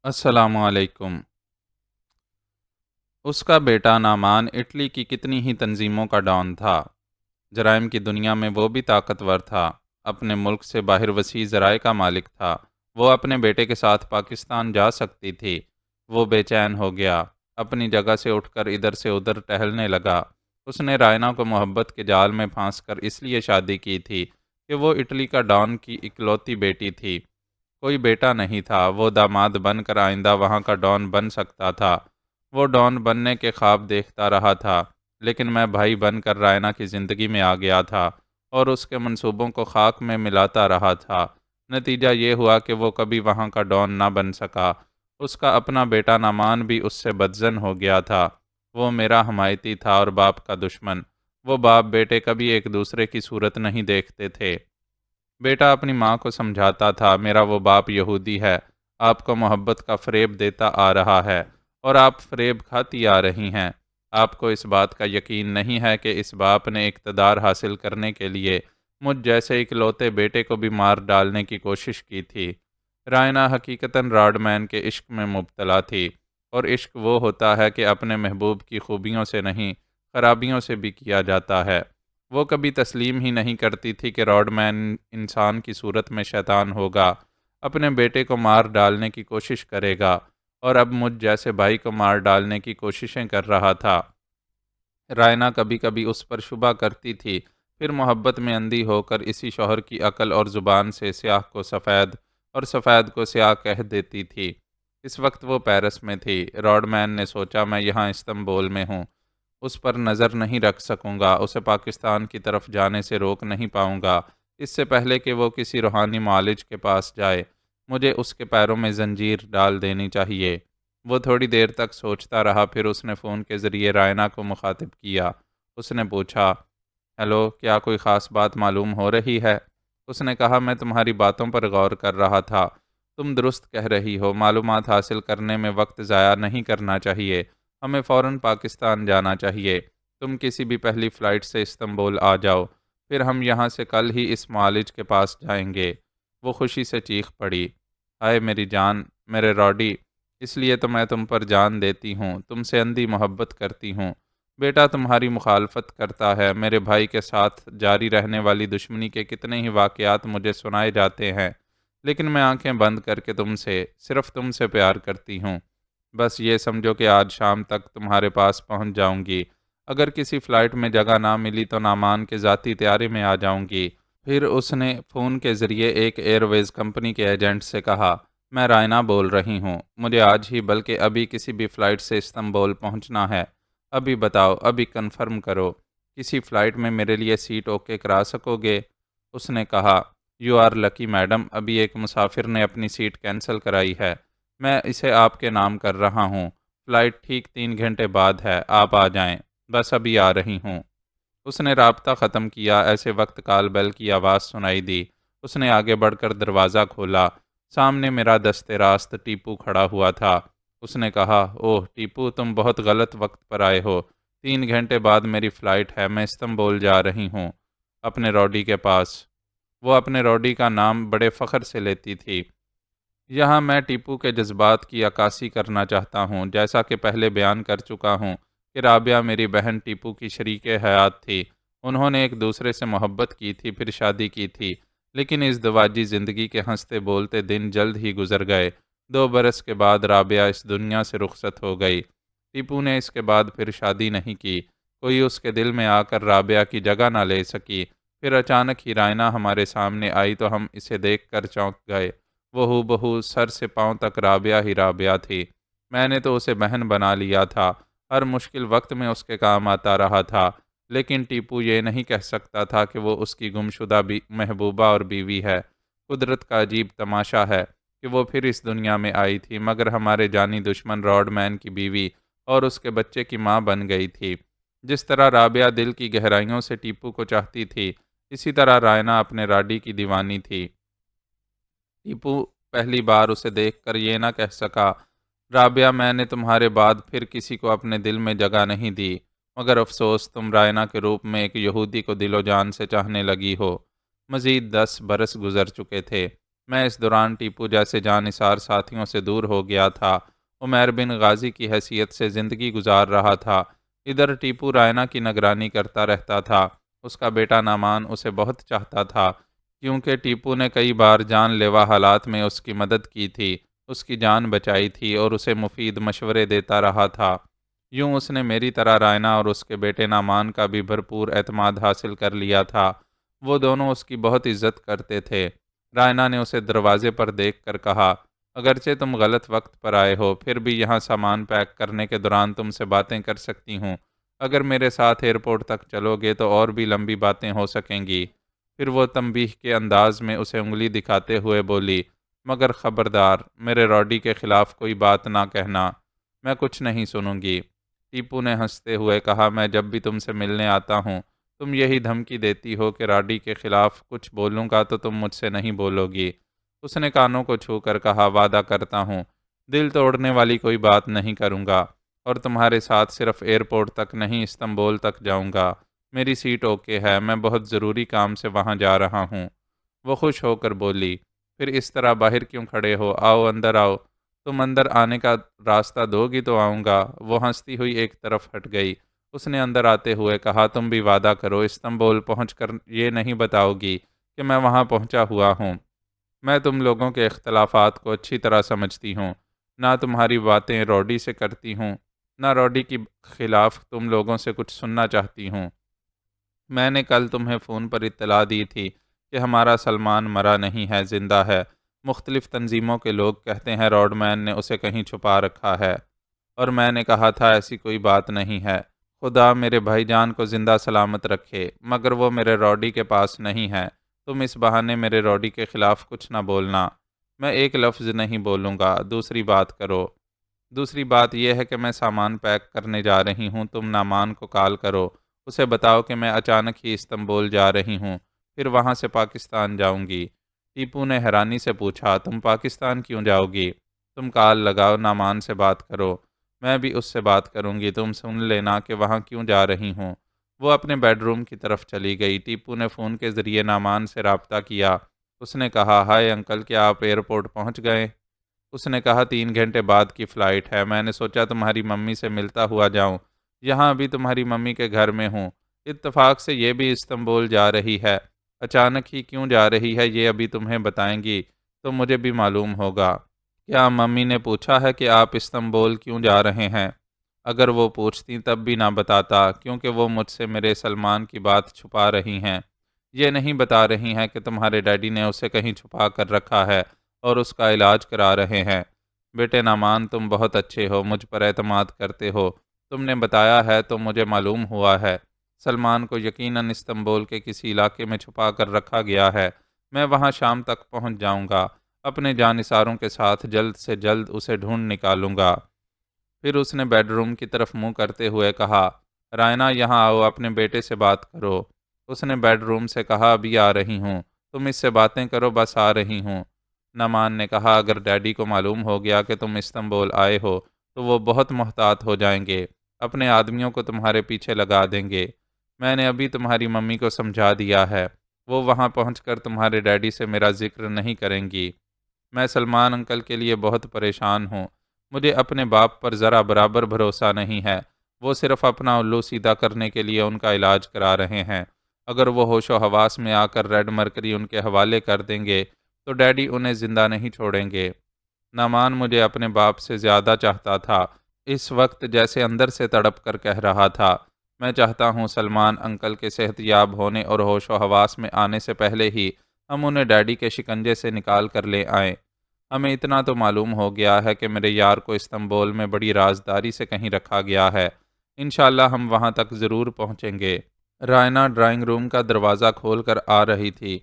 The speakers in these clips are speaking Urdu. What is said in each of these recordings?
السلام علیکم۔ اس کا بیٹا نعمان اٹلی کی کتنی ہی تنظیموں کا ڈان تھا۔ جرائم کی دنیا میں وہ بھی طاقتور تھا۔ اپنے ملک سے باہر وسیع ذرائع کا مالک تھا۔ وہ اپنے بیٹے کے ساتھ پاکستان جا سکتی تھی۔ وہ بے چین ہو گیا۔ اپنی جگہ سے اٹھ کر ادھر سے ادھر ٹہلنے لگا۔ اس نے رائنا کو محبت کے جال میں پھانس کر اس لیے شادی کی تھی کہ وہ اٹلی کا ڈان کی اکلوتی بیٹی تھی۔ کوئی بیٹا نہیں تھا۔ وہ داماد بن کر آئندہ وہاں کا ڈان بن سکتا تھا۔ وہ ڈان بننے کے خواب دیکھتا رہا تھا، لیکن میں بھائی بن کر رائنا کی زندگی میں آ گیا تھا اور اس کے منصوبوں کو خاک میں ملاتا رہا تھا۔ نتیجہ یہ ہوا کہ وہ کبھی وہاں کا ڈان نہ بن سکا۔ اس کا اپنا بیٹا نعمان بھی اس سے بدظن ہو گیا تھا۔ وہ میرا حمایتی تھا اور باپ کا دشمن۔ وہ باپ بیٹے کبھی ایک دوسرے کی صورت نہیں دیکھتے تھے۔ بیٹا اپنی ماں کو سمجھاتا تھا، میرا وہ باپ یہودی ہے، آپ کو محبت کا فریب دیتا آ رہا ہے اور آپ فریب کھاتی آ رہی ہیں۔ آپ کو اس بات کا یقین نہیں ہے کہ اس باپ نے اقتدار حاصل کرنے کے لیے مجھ جیسے اکلوتے بیٹے کو بھی مار ڈالنے کی کوشش کی تھی۔ رائنا حقیقتاً راڈ مین کے عشق میں مبتلا تھی، اور عشق وہ ہوتا ہے کہ اپنے محبوب کی خوبیوں سے نہیں، خرابیوں سے بھی کیا جاتا ہے۔ وہ کبھی تسلیم ہی نہیں کرتی تھی کہ راڈ مین انسان کی صورت میں شیطان ہوگا، اپنے بیٹے کو مار ڈالنے کی کوشش کرے گا، اور اب مجھ جیسے بھائی کو مار ڈالنے کی کوششیں کر رہا تھا۔ رائنا کبھی کبھی اس پر شبہ کرتی تھی، پھر محبت میں اندھی ہو کر اسی شوہر کی عقل اور زبان سے سیاہ کو سفید اور سفید کو سیاہ کہہ دیتی تھی۔ اس وقت وہ پیرس میں تھی۔ راڈ مین نے سوچا میں یہاں استنبول میں ہوں، اس پر نظر نہیں رکھ سکوں گا، اسے پاکستان کی طرف جانے سے روک نہیں پاؤں گا۔ اس سے پہلے کہ وہ کسی روحانی معالج کے پاس جائے، مجھے اس کے پیروں میں زنجیر ڈال دینی چاہیے۔ وہ تھوڑی دیر تک سوچتا رہا، پھر اس نے فون کے ذریعے رائنا کو مخاطب کیا۔ اس نے پوچھا، ہیلو، کیا کوئی خاص بات معلوم ہو رہی ہے؟ اس نے کہا، میں تمہاری باتوں پر غور کر رہا تھا۔ تم درست کہہ رہی ہو، معلومات حاصل کرنے میں وقت ضائع نہیں کرنا چاہیے۔ ہمیں فوراً پاکستان جانا چاہیے۔ تم کسی بھی پہلی فلائٹ سے استنبول آ جاؤ، پھر ہم یہاں سے کل ہی اس معالج کے پاس جائیں گے۔ وہ خوشی سے چیخ پڑی، ہائے میری جان، میرے راڈی، اس لیے تو میں تم پر جان دیتی ہوں، تم سے اندھی محبت کرتی ہوں۔ بیٹا تمہاری مخالفت کرتا ہے۔ میرے بھائی کے ساتھ جاری رہنے والی دشمنی کے کتنے ہی واقعات مجھے سنائے جاتے ہیں، لیکن میں آنکھیں بند کر کے صرف تم سے پیار کرتی ہوں۔ بس یہ سمجھو کہ آج شام تک تمہارے پاس پہنچ جاؤں گی۔ اگر کسی فلائٹ میں جگہ نہ ملی تو نعمان کے ذاتی طیارے میں آ جاؤں گی۔ پھر اس نے فون کے ذریعے ایک ایئر ویز کمپنی کے ایجنٹ سے کہا، میں رائنا بول رہی ہوں، مجھے آج ہی بلکہ ابھی کسی بھی فلائٹ سے استنبول پہنچنا ہے۔ ابھی بتاؤ، ابھی کنفرم کرو، کسی فلائٹ میں میرے لیے سیٹ اوکے کرا سکو گے؟ اس نے کہا، یو آر لکی میڈم، ابھی ایک مسافر نے اپنی سیٹ کینسل کرائی ہے، میں اسے آپ کے نام کر رہا ہوں۔ فلائٹ ٹھیک 3 گھنٹے بعد ہے، آپ آ جائیں، بس ابھی آ رہی ہوں۔ اس نے رابطہ ختم کیا۔ ایسے وقت کال بیل کی آواز سنائی دی۔ اس نے آگے بڑھ کر دروازہ کھولا۔ سامنے میرا دست راست ٹیپو کھڑا ہوا تھا۔ اس نے کہا، اوہ ٹیپو، تم بہت غلط وقت پر آئے ہو۔ 3 گھنٹے بعد میری فلائٹ ہے، میں استنبول جا رہی ہوں، اپنے روڈی کے پاس۔ وہ اپنے روڈی کا نام بڑے فخر سے لیتی تھی۔ یہاں میں ٹیپو کے جذبات کی عکاسی کرنا چاہتا ہوں۔ جیسا کہ پہلے بیان کر چکا ہوں کہ رابعہ میری بہن ٹیپو کی شریک حیات تھی۔ انہوں نے ایک دوسرے سے محبت کی تھی، پھر شادی کی تھی، لیکن ازدواجی زندگی کے ہنستے بولتے دن جلد ہی گزر گئے۔ 2 برس کے بعد رابعہ اس دنیا سے رخصت ہو گئی۔ ٹیپو نے اس کے بعد پھر شادی نہیں کی۔ کوئی اس کے دل میں آ کر رابعہ کی جگہ نہ لے سکی۔ پھر اچانک ہی رائنا ہمارے سامنے آئی تو ہم اسے دیکھ کر چونک گئے۔ وہ ہو بہو سر سے پاؤں تک رابعہ ہی رابعہ تھی۔ میں نے تو اسے بہن بنا لیا تھا، ہر مشکل وقت میں اس کے کام آتا رہا تھا، لیکن ٹیپو یہ نہیں کہہ سکتا تھا کہ وہ اس کی گمشدہ محبوبہ اور بیوی ہے۔ قدرت کا عجیب تماشا ہے کہ وہ پھر اس دنیا میں آئی تھی، مگر ہمارے جانی دشمن راڈ مین کی بیوی اور اس کے بچے کی ماں بن گئی تھی۔ جس طرح رابعہ دل کی گہرائیوں سے ٹیپو کو چاہتی تھی، اسی طرح رائنا اپنے راڈی کی دیوانی تھی۔ ٹیپو پہلی بار اسے دیکھ کر یہ نہ کہہ سکا، رابعہ، میں نے تمہارے بعد پھر کسی کو اپنے دل میں جگہ نہیں دی، مگر افسوس تم رائنا کے روپ میں ایک یہودی کو دل و جان سے چاہنے لگی ہو۔ مزید 10 برس گزر چکے تھے۔ میں اس دوران ٹیپو جیسے جانثار ساتھیوں سے دور ہو گیا تھا۔ عمیر بن غازی کی حیثیت سے زندگی گزار رہا تھا۔ ادھر ٹیپو رائنا کی نگرانی کرتا رہتا تھا۔ اس کا بیٹا نعمان اسے بہت چاہتا تھا، کیونکہ ٹیپو نے کئی بار جان لیوا حالات میں اس کی مدد کی تھی، اس کی جان بچائی تھی اور اسے مفید مشورے دیتا رہا تھا۔ یوں اس نے میری طرح رائنا اور اس کے بیٹے نعمان کا بھی بھرپور اعتماد حاصل کر لیا تھا۔ وہ دونوں اس کی بہت عزت کرتے تھے۔ رائنا نے اسے دروازے پر دیکھ کر کہا، اگرچہ تم غلط وقت پر آئے ہو، پھر بھی یہاں سامان پیک کرنے کے دوران تم سے باتیں کر سکتی ہوں۔ اگر میرے ساتھ ایئرپورٹ تک چلو گے تو اور بھی لمبی باتیں ہو سکیں گی۔ پھر وہ تنبیہ کے انداز میں اسے انگلی دکھاتے ہوئے بولی، مگر خبردار، میرے روڈی کے خلاف کوئی بات نہ کہنا، میں کچھ نہیں سنوں گی۔ ٹیپو نے ہنستے ہوئے کہا، میں جب بھی تم سے ملنے آتا ہوں تم یہی دھمکی دیتی ہو کہ راڈی کے خلاف کچھ بولوں گا تو تم مجھ سے نہیں بولو گی۔ اس نے کانوں کو چھو کر کہا، وعدہ کرتا ہوں دل توڑنے والی کوئی بات نہیں کروں گا، اور تمہارے ساتھ صرف ایئرپورٹ تک نہیں استنبول تک جاؤں گا۔ میری سیٹ اوکے ہے، میں بہت ضروری کام سے وہاں جا رہا ہوں۔ وہ خوش ہو کر بولی، پھر اس طرح باہر کیوں کھڑے ہو، آؤ اندر آؤ، تم اندر آنے کا راستہ دو گی تو آؤں گا۔ وہ ہنستی ہوئی ایک طرف ہٹ گئی۔ اس نے اندر آتے ہوئے کہا، تم بھی وعدہ کرو استنبول پہنچ کر یہ نہیں بتاؤ گی کہ میں وہاں پہنچا ہوا ہوں۔ میں تم لوگوں کے اختلافات کو اچھی طرح سمجھتی ہوں، نہ تمہاری باتیں روڈی سے کرتی ہوں، نہ روڈی کی خلاف تم لوگوں سے کچھ سننا چاہتی ہوں۔ میں نے کل تمہیں فون پر اطلاع دی تھی کہ ہمارا سلمان مرا نہیں ہے، زندہ ہے۔ مختلف تنظیموں کے لوگ کہتے ہیں روڈ مین نے اسے کہیں چھپا رکھا ہے، اور میں نے کہا تھا ایسی کوئی بات نہیں ہے۔ خدا میرے بھائی جان کو زندہ سلامت رکھے، مگر وہ میرے روڈی کے پاس نہیں ہے۔ تم اس بہانے میرے روڈی کے خلاف کچھ نہ بولنا۔ میں ایک لفظ نہیں بولوں گا۔ دوسری بات کرو۔ دوسری بات یہ ہے کہ میں سامان پیک کرنے جا رہی ہوں، تم نعمان کو کال کرو، اسے بتاؤ کہ میں اچانک ہی استنبول جا رہی ہوں، پھر وہاں سے پاکستان جاؤں گی۔ ٹیپو نے حیرانی سے پوچھا، تم پاکستان کیوں جاؤ گی؟ تم کال لگاؤ، نعمان سے بات کرو، میں بھی اس سے بات کروں گی، تم سن لینا کہ وہاں کیوں جا رہی ہوں۔ وہ اپنے بیڈ روم کی طرف چلی گئی۔ ٹیپو نے فون کے ذریعے نعمان سے رابطہ کیا۔ اس نے کہا، ہائے انکل، کیا آپ ایئرپورٹ پہنچ گئے؟ اس نے کہا، 3 گھنٹے بعد کی فلائٹ ہے، میں نے سوچا تمہاری ممی سے ملتا ہوا جاؤں، یہاں ابھی تمہاری ممی کے گھر میں ہوں۔ اتفاق سے یہ بھی استنبول جا رہی ہے، اچانک ہی کیوں جا رہی ہے یہ ابھی تمہیں بتائیں گی تو مجھے بھی معلوم ہوگا۔ کیا ممی نے پوچھا ہے کہ آپ استنبول کیوں جا رہے ہیں؟ اگر وہ پوچھتی تب بھی نہ بتاتا، کیونکہ وہ مجھ سے میرے سلمان کی بات چھپا رہی ہیں۔ یہ نہیں بتا رہی ہیں کہ تمہارے ڈیڈی نے اسے کہیں چھپا کر رکھا ہے اور اس کا علاج کرا رہے ہیں۔ بیٹے نعمان، تم بہت اچھے ہو، مجھ پر اعتماد کرتے ہو، تم نے بتایا ہے تو مجھے معلوم ہوا ہے سلمان کو یقیناً استنبول کے کسی علاقے میں چھپا کر رکھا گیا ہے۔ میں وہاں شام تک پہنچ جاؤں گا، اپنے جانثاروں کے ساتھ جلد سے جلد اسے ڈھونڈ نکالوں گا۔ پھر اس نے بیڈ روم کی طرف منہ کرتے ہوئے کہا، رائنا یہاں آؤ، اپنے بیٹے سے بات کرو۔ اس نے بیڈ روم سے کہا، ابھی آ رہی ہوں، تم اس سے باتیں کرو، بس آ رہی ہوں۔ نعمان نے کہا، اگر ڈیڈی کو معلوم ہو گیا کہ تم استنبول آئے ہو تو وہ بہت محتاط ہو جائیں گے، اپنے آدمیوں کو تمہارے پیچھے لگا دیں گے۔ میں نے ابھی تمہاری ممی کو سمجھا دیا ہے، وہ وہاں پہنچ کر تمہارے ڈیڈی سے میرا ذکر نہیں کریں گی۔ میں سلمان انکل کے لیے بہت پریشان ہوں، مجھے اپنے باپ پر ذرا برابر بھروسہ نہیں ہے، وہ صرف اپنا الو سیدھا کرنے کے لیے ان کا علاج کرا رہے ہیں۔ اگر وہ ہوش و حواس میں آ کر ریڈ مرکری ان کے حوالے کر دیں گے تو ڈیڈی انہیں زندہ نہیں چھوڑیں گے۔ نعمان مجھے اپنے باپ سے زیادہ چاہتا تھا، اس وقت جیسے اندر سے تڑپ کر کہہ رہا تھا، میں چاہتا ہوں سلمان انکل کے صحت یاب ہونے اور ہوش و حواس میں آنے سے پہلے ہی ہم انہیں ڈیڈی کے شکنجے سے نکال کر لے آئیں۔ ہمیں اتنا تو معلوم ہو گیا ہے کہ میرے یار کو استنبول میں بڑی رازداری سے کہیں رکھا گیا ہے، انشاءاللہ ہم وہاں تک ضرور پہنچیں گے۔ رائنا ڈرائنگ روم کا دروازہ کھول کر آ رہی تھی۔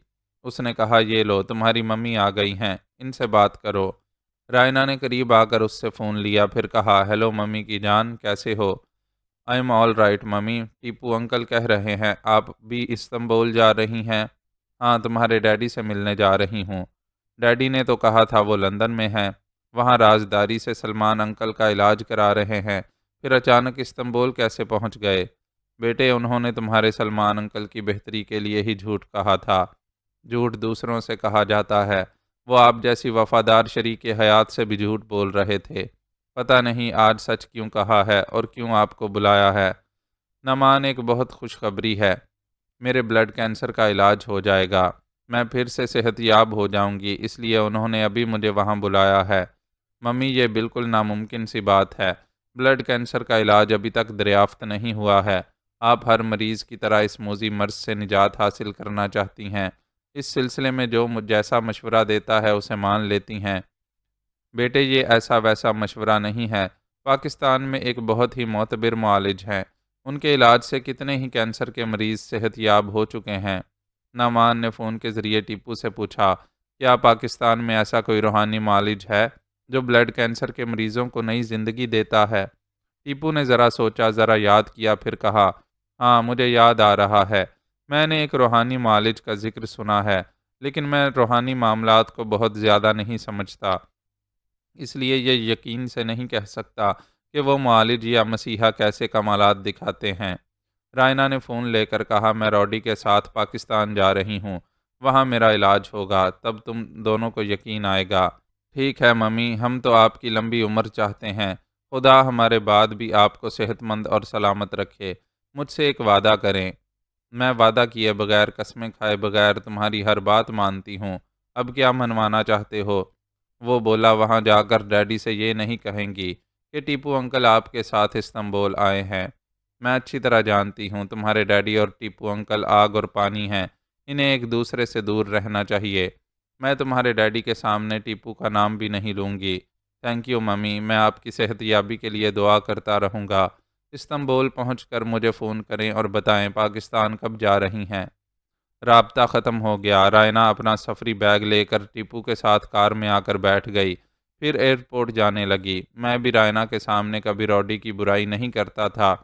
اس نے کہا، یہ لو، تمہاری ممی آ گئی ہیں، ان سے بات کرو۔ رائنا نے قریب آ کر اس سے فون لیا، پھر کہا، ہیلو ممی کی جان، کیسے ہو؟ I am all right mummy, Tipu uncle کہہ رہے ہیں آپ بھی استنبول جا رہی ہیں؟ ہاں، تمہارے ڈیڈی سے ملنے جا رہی ہوں۔ ڈیڈی نے تو کہا تھا وہ لندن میں ہیں، وہاں رازداری سے سلمان انکل کا علاج کرا رہے ہیں، پھر اچانک استنبول کیسے پہنچ گئے؟ بیٹے، انہوں نے تمہارے سلمان انکل کی بہتری کے لیے ہی جھوٹ کہا تھا۔ جھوٹ دوسروں سے کہا جاتا ہے، وہ آپ جیسی وفادار شریک حیات سے بھی جھوٹ بول رہے تھے۔ پتہ نہیں آج سچ کیوں کہا ہے اور کیوں آپ کو بلایا ہے۔ نعمان، ایک بہت خوشخبری ہے، میرے بلڈ کینسر کا علاج ہو جائے گا، میں پھر سے صحت یاب ہو جاؤں گی، اس لیے انہوں نے ابھی مجھے وہاں بلایا ہے۔ ممی، یہ بالکل ناممکن سی بات ہے، بلڈ کینسر کا علاج ابھی تک دریافت نہیں ہوا ہے۔ آپ ہر مریض کی طرح اس موذی مرض سے نجات حاصل کرنا چاہتی ہیں، اس سلسلے میں جو جیسا مشورہ دیتا ہے اسے مان لیتی ہیں۔ بیٹے، یہ ایسا ویسا مشورہ نہیں ہے، پاکستان میں ایک بہت ہی معتبر معالج ہیں، ان کے علاج سے کتنے ہی کینسر کے مریض صحت یاب ہو چکے ہیں۔ نعمان نے فون کے ذریعے ٹیپو سے پوچھا، کیا پاکستان میں ایسا کوئی روحانی معالج ہے جو بلڈ کینسر کے مریضوں کو نئی زندگی دیتا ہے؟ ٹیپو نے ذرا سوچا، ذرا یاد کیا، پھر کہا، ہاں مجھے یاد آ رہا ہے، میں نے ایک روحانی معالج کا ذکر سنا ہے، لیکن میں روحانی معاملات کو بہت زیادہ نہیں سمجھتا، اس لیے یہ یقین سے نہیں کہہ سکتا کہ وہ معالج یا مسیحا کیسے کمالات دکھاتے ہیں۔ رائنا نے فون لے کر کہا، میں روڈی کے ساتھ پاکستان جا رہی ہوں، وہاں میرا علاج ہوگا، تب تم دونوں کو یقین آئے گا۔ ٹھیک ہے ممی، ہم تو آپ کی لمبی عمر چاہتے ہیں، خدا ہمارے بعد بھی آپ کو صحت مند اور سلامت رکھے۔ مجھ سے ایک وعدہ کریں۔ میں وعدہ کیے بغیر، قسمیں کھائے بغیر تمہاری ہر بات مانتی ہوں، اب کیا منوانا چاہتے ہو؟ وہ بولا، وہاں جا کر ڈیڈی سے یہ نہیں کہیں گی کہ ٹیپو انکل آپ کے ساتھ استنبول آئے ہیں۔ میں اچھی طرح جانتی ہوں تمہارے ڈیڈی اور ٹیپو انکل آگ اور پانی ہیں، انہیں ایک دوسرے سے دور رہنا چاہیے۔ میں تمہارے ڈیڈی کے سامنے ٹیپو کا نام بھی نہیں لوں گی۔ تھینک یو ممی، میں آپ کی صحت یابی کے لیے دعا کرتا رہوں گا۔ استنبول پہنچ کر مجھے فون کریں اور بتائیں پاکستان کب جا رہی ہیں۔ رابطہ ختم ہو گیا۔ رائنا اپنا سفری بیگ لے کر ٹیپو کے ساتھ کار میں آ کر بیٹھ گئی، پھر ایئرپورٹ جانے لگی۔ میں بھی رائنا کے سامنے کبھی روڈی کی برائی نہیں کرتا تھا،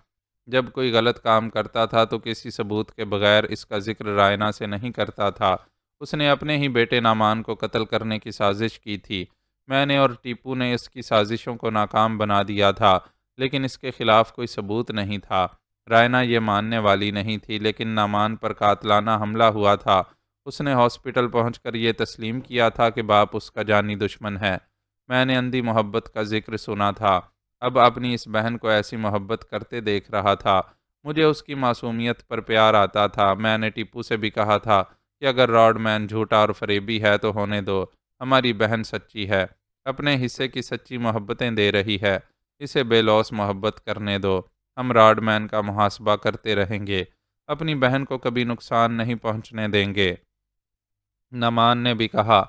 جب کوئی غلط کام کرتا تھا تو کسی ثبوت کے بغیر اس کا ذکر رائنا سے نہیں کرتا تھا۔ اس نے اپنے ہی بیٹے نعمان کو قتل کرنے کی سازش کی تھی، میں نے اور ٹیپو نے اس کی سازشوں کو ناکام بنا دیا تھا، لیکن اس کے خلاف کوئی ثبوت نہیں تھا۔ رائنا یہ ماننے والی نہیں تھی، لیکن نعمان پر قاتلانہ حملہ ہوا تھا، اس نے ہاسپٹل پہنچ کر یہ تسلیم کیا تھا کہ باپ اس کا جانی دشمن ہے۔ میں نے اندھی محبت کا ذکر سنا تھا، اب اپنی اس بہن کو ایسی محبت کرتے دیکھ رہا تھا، مجھے اس کی معصومیت پر پیار آتا تھا۔ میں نے ٹیپو سے بھی کہا تھا کہ اگر راڈ مین جھوٹا اور فریبی ہے تو ہونے دو، ہماری بہن سچی ہے، اپنے حصے کی سچی محبتیں دے رہی ہے، اسے بے لوث محبت کرنے دو، ہم راڈ مین کا محاسبہ کرتے رہیں گے، اپنی بہن کو کبھی نقصان نہیں پہنچنے دیں گے۔ نعمان نے بھی کہا،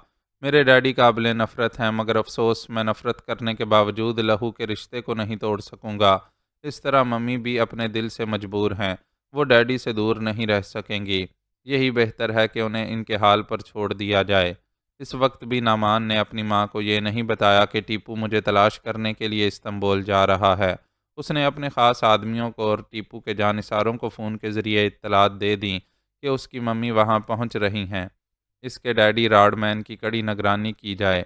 میرے ڈیڈی قابل نفرت ہیں، مگر افسوس میں نفرت کرنے کے باوجود لہو کے رشتے کو نہیں توڑ سکوں گا۔ اس طرح ممی بھی اپنے دل سے مجبور ہیں، وہ ڈیڈی سے دور نہیں رہ سکیں گی، یہی بہتر ہے کہ انہیں ان کے حال پر چھوڑ دیا جائے۔ اس وقت بھی نعمان نے اپنی ماں کو یہ نہیں بتایا کہ ٹیپو مجھے تلاش کرنے کے لیے استنبول جا رہا ہے۔ اس نے اپنے خاص آدمیوں کو اور ٹیپو کے جانثاروں کو فون کے ذریعے اطلاعات دے دیں کہ اس کی ممی وہاں پہنچ رہی ہیں، اس کے ڈیڈی راڈ مین کی کڑی نگرانی کی جائے،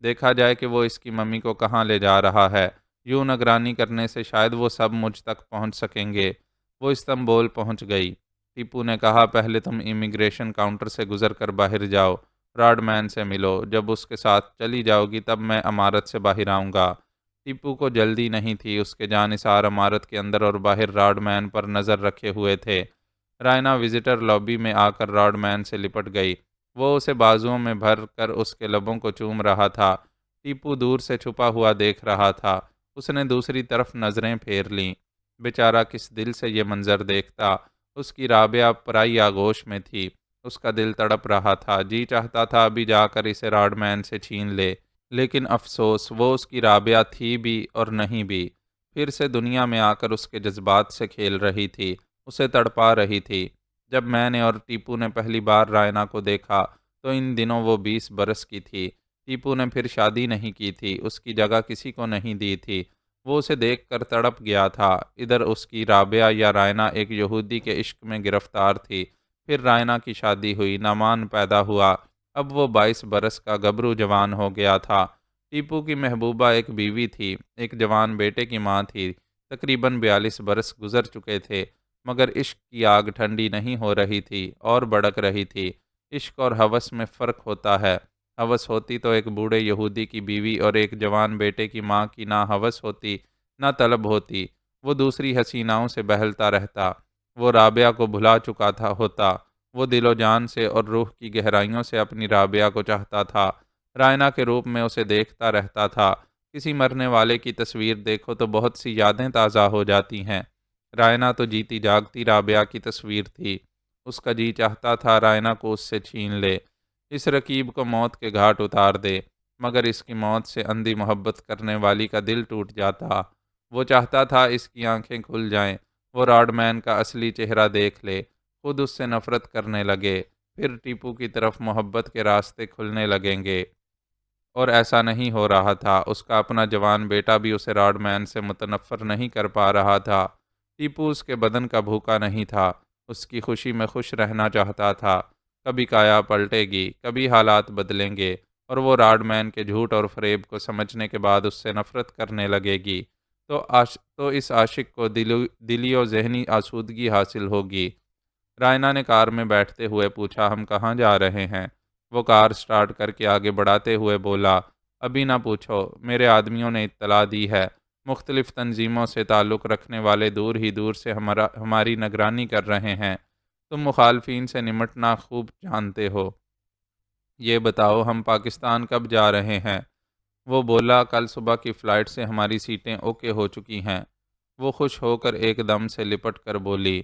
دیکھا جائے کہ وہ اس کی ممی کو کہاں لے جا رہا ہے، یوں نگرانی کرنے سے شاید وہ سب مجھ تک پہنچ سکیں گے۔ وہ استنبول پہنچ گئی۔ ٹیپو نے کہا، پہلے تم امیگریشن کاؤنٹر سے گزر کر باہر جاؤ، راڈ مین سے ملو، جب اس کے ساتھ چلی جاؤ گی تب میں عمارت سے باہر آؤں گا۔ ٹیپو کو جلدی نہیں تھی، اس کے جانثار عمارت کے اندر اور باہر راڈ مین پر نظر رکھے ہوئے تھے۔ رائنا وزٹر لابی میں آ کر راڈ مین سے لپٹ گئی، وہ اسے بازوؤں میں بھر کر اس کے لبوں کو چوم رہا تھا۔ ٹیپو دور سے چھپا ہوا دیکھ رہا تھا، اس نے دوسری طرف نظریں پھیر لیں، بیچارہ کس دل سے یہ منظر دیکھتا، اس کی رابعہ پرائی آغوش میں تھی، اس کا دل تڑپ رہا تھا، جی چاہتا تھا ابھی جا کر اسے راڈ مین سے چھین لے، لیکن افسوس وہ اس کی رابعہ تھی بھی اور نہیں بھی، پھر سے دنیا میں آ کر اس کے جذبات سے کھیل رہی تھی، اسے تڑپا رہی تھی۔ جب میں نے اور ٹیپو نے پہلی بار رائنا کو دیکھا تو ان دنوں وہ 20 برس کی تھی۔ ٹیپو نے پھر شادی نہیں کی تھی، اس کی جگہ کسی کو نہیں دی تھی، وہ اسے دیکھ کر تڑپ گیا تھا۔ ادھر اس کی رابعہ یا رائنا ایک یہودی کے عشق میں گرفتار تھی، پھر رائنا کی شادی ہوئی، نعمان پیدا ہوا، اب وہ 22 برس کا گبرو جوان ہو گیا تھا۔ ٹیپو کی محبوبہ ایک بیوی تھی، ایک جوان بیٹے کی ماں تھی، تقریباً 42 برس گزر چکے تھے، مگر عشق کی آگ ٹھنڈی نہیں ہو رہی تھی اور بھڑک رہی تھی۔ عشق اور ہوس میں فرق ہوتا ہے، ہوس ہوتی تو ایک بوڑھے یہودی کی بیوی اور ایک جوان بیٹے کی ماں کی نہ ہوس ہوتی نہ طلب ہوتی۔ وہ دوسری حسیناؤں سے بہلتا رہتا، وہ رابعہ کو بھلا چکا تھا ہوتا۔ وہ دل و جان سے اور روح کی گہرائیوں سے اپنی رابعہ کو چاہتا تھا، رائنا کے روپ میں اسے دیکھتا رہتا تھا۔ کسی مرنے والے کی تصویر دیکھو تو بہت سی یادیں تازہ ہو جاتی ہیں۔ رائنا تو جیتی جاگتی رابعہ کی تصویر تھی۔ اس کا جی چاہتا تھا رائنا کو اس سے چھین لے، اس رقیب کو موت کے گھاٹ اتار دے، مگر اس کی موت سے اندھی محبت کرنے والی کا دل ٹوٹ جاتا۔ وہ چاہتا تھا اس کی آنکھیں کھل جائیں، وہ راڈ مین کا اصلی چہرہ دیکھ لے، خود اس سے نفرت کرنے لگے، پھر ٹیپو کی طرف محبت کے راستے کھلنے لگیں گے۔ اور ایسا نہیں ہو رہا تھا۔ اس کا اپنا جوان بیٹا بھی اسے راڈ مین سے متنفر نہیں کر پا رہا تھا۔ ٹیپو اس کے بدن کا بھوکا نہیں تھا، اس کی خوشی میں خوش رہنا چاہتا تھا۔ کبھی کایا پلٹے گی، کبھی حالات بدلیں گے، اور وہ راڈ مین کے جھوٹ اور فریب کو سمجھنے کے بعد اس سے نفرت کرنے لگے گی، تو اس عاشق کو دلی و ذہنی آسودگی حاصل ہوگی۔ رائنا نے کار میں بیٹھتے ہوئے پوچھا، ہم کہاں جا رہے ہیں؟ وہ کار سٹارٹ کر کے آگے بڑھاتے ہوئے بولا، ابھی نہ پوچھو، میرے آدمیوں نے اطلاع دی ہے، مختلف تنظیموں سے تعلق رکھنے والے دور ہی دور سے ہماری نگرانی کر رہے ہیں۔ تم مخالفین سے نمٹنا خوب جانتے ہو۔ یہ بتاؤ ہم پاکستان کب جا رہے ہیں؟ وہ بولا، کل صبح کی فلائٹ سے ہماری سیٹیں اوکے ہو چکی ہیں۔ وہ خوش ہو کر ایک دم سے لپٹ کر بولی،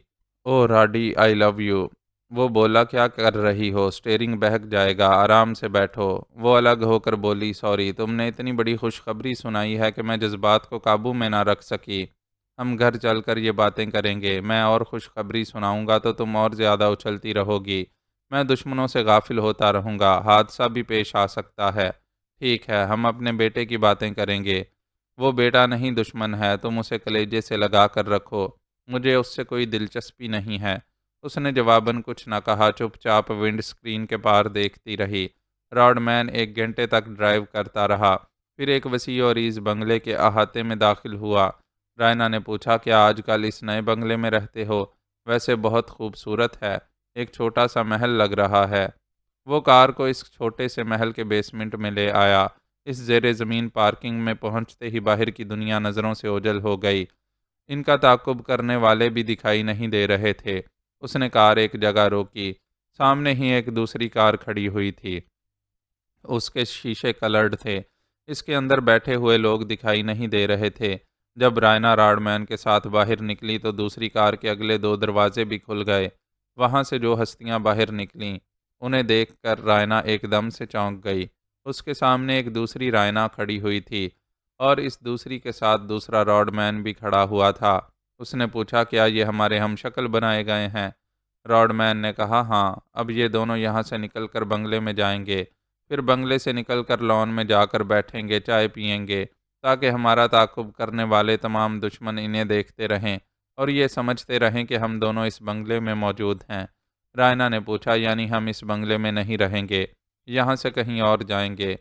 او راڈی آئی لو یو۔ وہ بولا، کیا کر رہی ہو؟ سٹیئرنگ بہک جائے گا، آرام سے بیٹھو۔ وہ الگ ہو کر بولی، سوری، تم نے اتنی بڑی خوشخبری سنائی ہے کہ میں جذبات کو قابو میں نہ رکھ سکی۔ ہم گھر چل کر یہ باتیں کریں گے، میں اور خوشخبری سناؤں گا تو تم اور زیادہ اچھلتی رہو گی، میں دشمنوں سے غافل ہوتا رہوں گا، حادثہ بھی پیش آ سکتا ہے۔ ٹھیک ہے، ہم اپنے بیٹے کی باتیں کریں گے۔ وہ بیٹا نہیں، دشمن ہے، تم اسے کلیجے سے لگا کر رکھو، مجھے اس سے کوئی دلچسپی نہیں ہے۔ اس نے جواباً کچھ نہ کہا، چپ چاپ ونڈ سکرین کے پار دیکھتی رہی۔ راڈ مین 1 گھنٹے تک ڈرائیو کرتا رہا، پھر ایک وسیع و عریض بنگلے کے احاطے میں داخل ہوا۔ رائنا نے پوچھا، کیا آج کل اس نئے بنگلے میں رہتے ہو؟ ویسے بہت خوبصورت ہے، ایک چھوٹا سا محل لگ رہا ہے۔ وہ کار کو اس چھوٹے سے محل کے بیسمنٹ میں لے آیا۔ اس زیر زمین پارکنگ میں پہنچتے ہی باہر کی دنیا نظروں سے اوجھل ہو گئی۔ ان کا تعاقب کرنے والے بھی دکھائی نہیں دے رہے تھے۔ اس نے کار ایک جگہ روکی، سامنے ہی ایک دوسری کار کھڑی ہوئی تھی۔ اس کے شیشے کلرڈ تھے، اس کے اندر بیٹھے ہوئے لوگ دکھائی نہیں دے رہے تھے۔ جب رائنا راڈ مین کے ساتھ باہر نکلی تو دوسری کار کے اگلے 2 دروازے بھی کھل گئے۔ وہاں سے جو ہستیاں باہر نکلیں، انہیں دیکھ کر رائنا ایک دم سے چونک گئی۔ اس کے سامنے ایک دوسری رائنا کھڑی ہوئی تھی، اور اس دوسری کے ساتھ دوسرا راڈ مین بھی کھڑا ہوا تھا۔ اس نے پوچھا، کیا یہ ہمارے ہم شکل بنائے گئے ہیں؟ راڈ مین نے کہا، ہاں، اب یہ دونوں یہاں سے نکل کر بنگلے میں جائیں گے، پھر بنگلے سے نکل کر لان میں جا کر بیٹھیں گے، چائے پئیں گے، تاکہ ہمارا تعاقب کرنے والے تمام دشمن انہیں دیکھتے رہیں اور یہ سمجھتے رہیں کہ ہم دونوں اس بنگلے میں موجود ہیں۔ رائنا نے پوچھا، یعنی ہم اس بنگلے میں نہیں رہیں گے، یہاں سے کہیں اور جائیں گے؟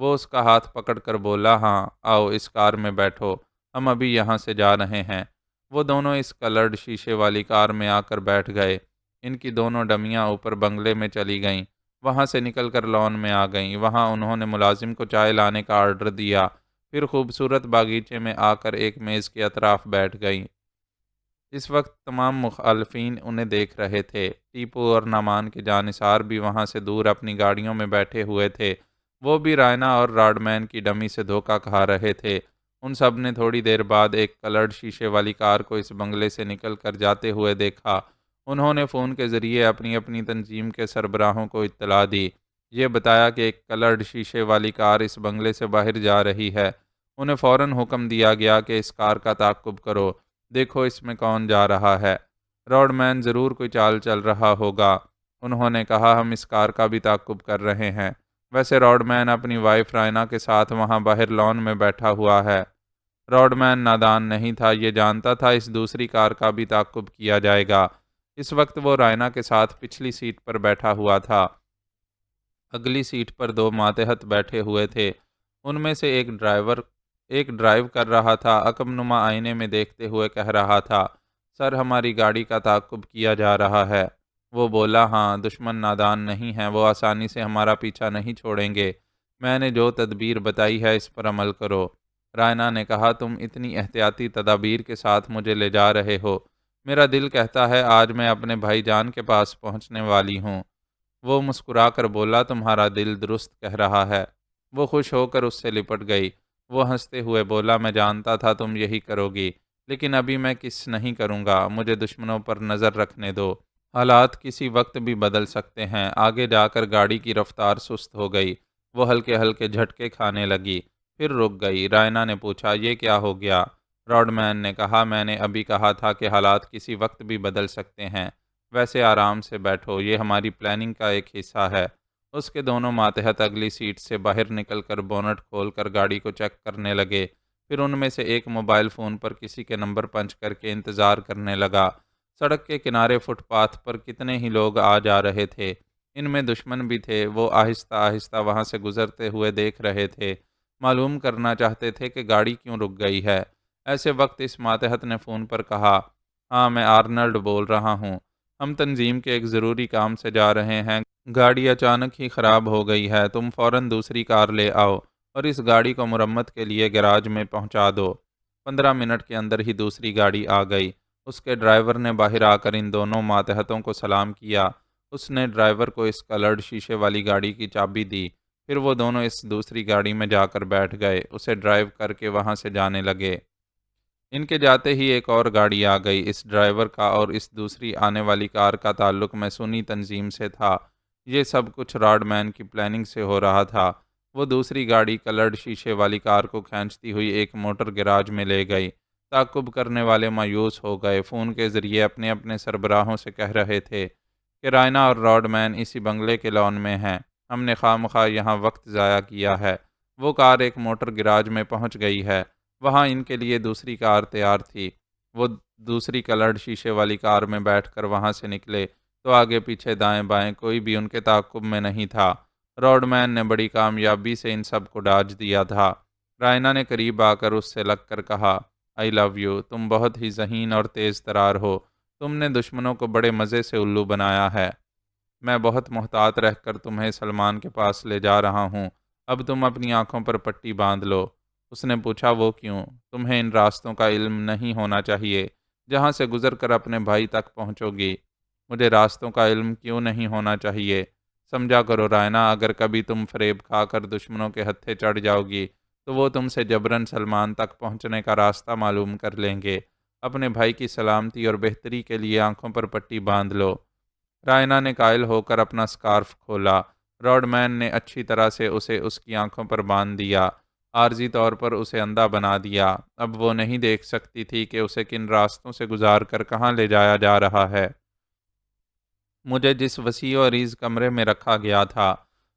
وہ اس کا ہاتھ پکڑ کر بولا، ہاں، آؤ اس کار میں بیٹھو، ہم ابھی یہاں سے جا رہے ہیں۔ وہ دونوں اس کلرڈ شیشے والی کار میں آ کر بیٹھ گئے۔ ان کی دونوں ڈمیاں اوپر بنگلے میں چلی گئیں، وہاں سے نکل کر لان میں آ گئیں۔ وہاں انہوں نے ملازم کو چائے لانے کا آرڈر دیا، پھر خوبصورت باغیچے میں آ کر ایک میز کے اطراف بیٹھ گئیں۔ اس وقت تمام مخالفین انہیں دیکھ رہے تھے۔ ٹیپو اور نعمان کے جانثار بھی وہاں سے دور اپنی گاڑیوں میں بیٹھے ہوئے تھے، وہ بھی رائنا اور راڈ مین کی ڈمی سے دھوکہ کھا رہے تھے۔ ان سب نے تھوڑی دیر بعد ایک کلرڈ شیشے والی کار کو اس بنگلے سے نکل کر جاتے ہوئے دیکھا۔ انہوں نے فون کے ذریعے اپنی اپنی تنظیم کے سربراہوں کو اطلاع دی، یہ بتایا کہ ایک کلرڈ شیشے والی کار اس بنگلے سے باہر جا رہی ہے۔ انہیں فوراً حکم دیا گیا کہ اس کار کا تعاقب کرو، دیکھو اس میں کون جا رہا ہے۔ راڈ مین، ضرور کوئی چال چل رہا ہوگا، انہوں نے کہا، ہم اس کار کا بھی تعاقب کر رہے ہیں۔ ویسے راڈ مین اپنی وائف رائنا کے ساتھ وہاں باہر لان میں بیٹھا ہوا ہے۔ راڈ مین نادان نہیں تھا، یہ جانتا تھا اس دوسری کار کا بھی تعاقب کیا جائے گا۔ اس وقت وہ رائنا کے ساتھ پچھلی سیٹ پر بیٹھا ہوا تھا۔ اگلی سیٹ پر 2 ماتحت بیٹھے ہوئے تھے، ان میں سے ایک ڈرائیو کر رہا تھا، عقب نما آئینے میں دیکھتے ہوئے کہہ رہا تھا، سر، ہماری گاڑی کا تعاقب کیا جا رہا ہے۔ وہ بولا، ہاں، دشمن نادان نہیں ہیں، وہ آسانی سے ہمارا پیچھا نہیں چھوڑیں گے۔ میں نے جو تدبیر بتائی ہے اس پر عمل کرو۔ رائنا نے کہا، تم اتنی احتیاطی تدابیر کے ساتھ مجھے لے جا رہے ہو، میرا دل کہتا ہے آج میں اپنے بھائی جان کے پاس پہنچنے والی ہوں۔ وہ مسکرا کر بولا، تمہارا دل درست کہہ رہا ہے۔ وہ خوش ہو کر اس سے لپٹ گئی۔ وہ ہنستے ہوئے بولا، میں جانتا تھا تم یہی کرو گی، لیکن ابھی میں کس نہیں کروں گا، مجھے دشمنوں پر نظر رکھنے دو۔ حالات کسی وقت بھی بدل سکتے ہیں۔ آگے جا کر گاڑی کی رفتار سست ہو گئی۔ وہ ہلکے ہلکے جھٹکے کھانے لگی، پھر رک گئی۔ رائنا نے پوچھا، یہ کیا ہو گیا؟ راڈ مین نے کہا، میں نے ابھی کہا تھا کہ حالات کسی وقت بھی بدل سکتے ہیں۔ ویسے آرام سے بیٹھو، یہ ہماری پلاننگ کا ایک حصہ ہے۔ اس کے دونوں ماتحت اگلی سیٹ سے باہر نکل کر بونٹ کھول کر گاڑی کو چیک کرنے لگے۔ پھر ان میں سے ایک موبائل فون پر کسی کے نمبر پنچ کر کے انتظار کرنے لگا۔ سڑک کے کنارے فٹ پاتھ پر کتنے ہی لوگ آ جا رہے تھے، ان میں دشمن بھی تھے۔ وہ آہستہ آہستہ وہاں سے گزرتے ہوئے دیکھ رہے تھے، معلوم کرنا چاہتے تھے کہ گاڑی کیوں رک گئی ہے۔ ایسے وقت اس ماتحت نے فون پر کہا، ہاں، میں آرنلڈ بول رہا ہوں، ہم تنظیم کے ایک ضروری کام سے جا رہے ہیں۔ گاڑی اچانک ہی خراب ہو گئی ہے، تم فوراً دوسری کار لے آؤ اور اس گاڑی کو مرمت کے لیے گیراج میں پہنچا دو۔ 15 منٹ کے اندر ہی دوسری گاڑی آ گئی۔ اس کے ڈرائیور نے باہر آ کر ان دونوں ماتحتوں کو سلام کیا۔ اس نے ڈرائیور کو اس کلرڈ شیشے والی گاڑی کی چابی دی۔ پھر وہ دونوں اس دوسری گاڑی میں جا کر بیٹھ گئے، اسے ڈرائیو کر کے وہاں سے جانے لگے۔ ان کے جاتے ہی ایک اور گاڑی آ گئی۔ اس ڈرائیور کا اور اس دوسری آنے والی کار کا تعلق میسونی تنظیم سے تھا۔ یہ سب کچھ راڈ مین کی پلاننگ سے ہو رہا تھا۔ وہ دوسری گاڑی کلرڈ شیشے والی کار کو کھینچتی ہوئی ایک موٹر گیراج میں لے گئی۔ تعقب کرنے والے مایوس ہو گئے، فون کے ذریعے اپنے اپنے سربراہوں سے کہہ رہے تھے کہ رائنا اور راڈ مین اسی بنگلے کے لان میں ہیں، ہم نے خواہ مخواہ یہاں وقت ضائع کیا ہے۔ وہ کار ایک موٹر گیراج میں پہنچ گئی ہے، وہاں ان کے لیے دوسری کار تیار تھی۔ وہ دوسری کلرڈ شیشے والی کار میں بیٹھ کر وہاں سے نکلے تو آگے پیچھے دائیں بائیں کوئی بھی ان کے تعاقب میں نہیں تھا۔ راڈ مین نے بڑی کامیابی سے ان سب کو ڈاج دیا تھا۔ رائنا نے قریب آ کر اس سے لگ کر کہا، آئی لو یو، تم بہت ہی ذہین اور تیز ترار ہو، تم نے دشمنوں کو بڑے مزے سے الو بنایا ہے۔ میں بہت محتاط رہ کر تمہیں سلمان کے پاس لے جا رہا ہوں، اب تم اپنی آنکھوں پر پٹی باندھ لو۔ اس نے پوچھا، وہ کیوں؟ تمہیں ان راستوں کا علم نہیں ہونا چاہیے جہاں سے گزر کر اپنے بھائی تک پہنچو گی۔ مجھے راستوں کا علم کیوں نہیں ہونا چاہیے؟ سمجھا کرو رائنا، اگر کبھی تم فریب کھا کر دشمنوں کے ہتھے چڑھ جاؤ گی تو وہ تم سے جبراً سلمان تک پہنچنے کا راستہ معلوم کر لیں گے۔ اپنے بھائی کی سلامتی اور بہتری کے لیے آنکھوں پر پٹی باندھ لو۔ رائنا نے قائل ہو کر اپنا سکارف کھولا۔ راڈ مین نے اچھی طرح سے اسے اس کی آنکھوں پر باندھ دیا، عارضی طور پر اسے اندھا بنا دیا۔ اب وہ نہیں دیکھ سکتی تھی کہ اسے کن راستوں سے گزار کر کہاں لے جایا جا رہا ہے۔ مجھے جس وسیع و عریض کمرے میں رکھا گیا تھا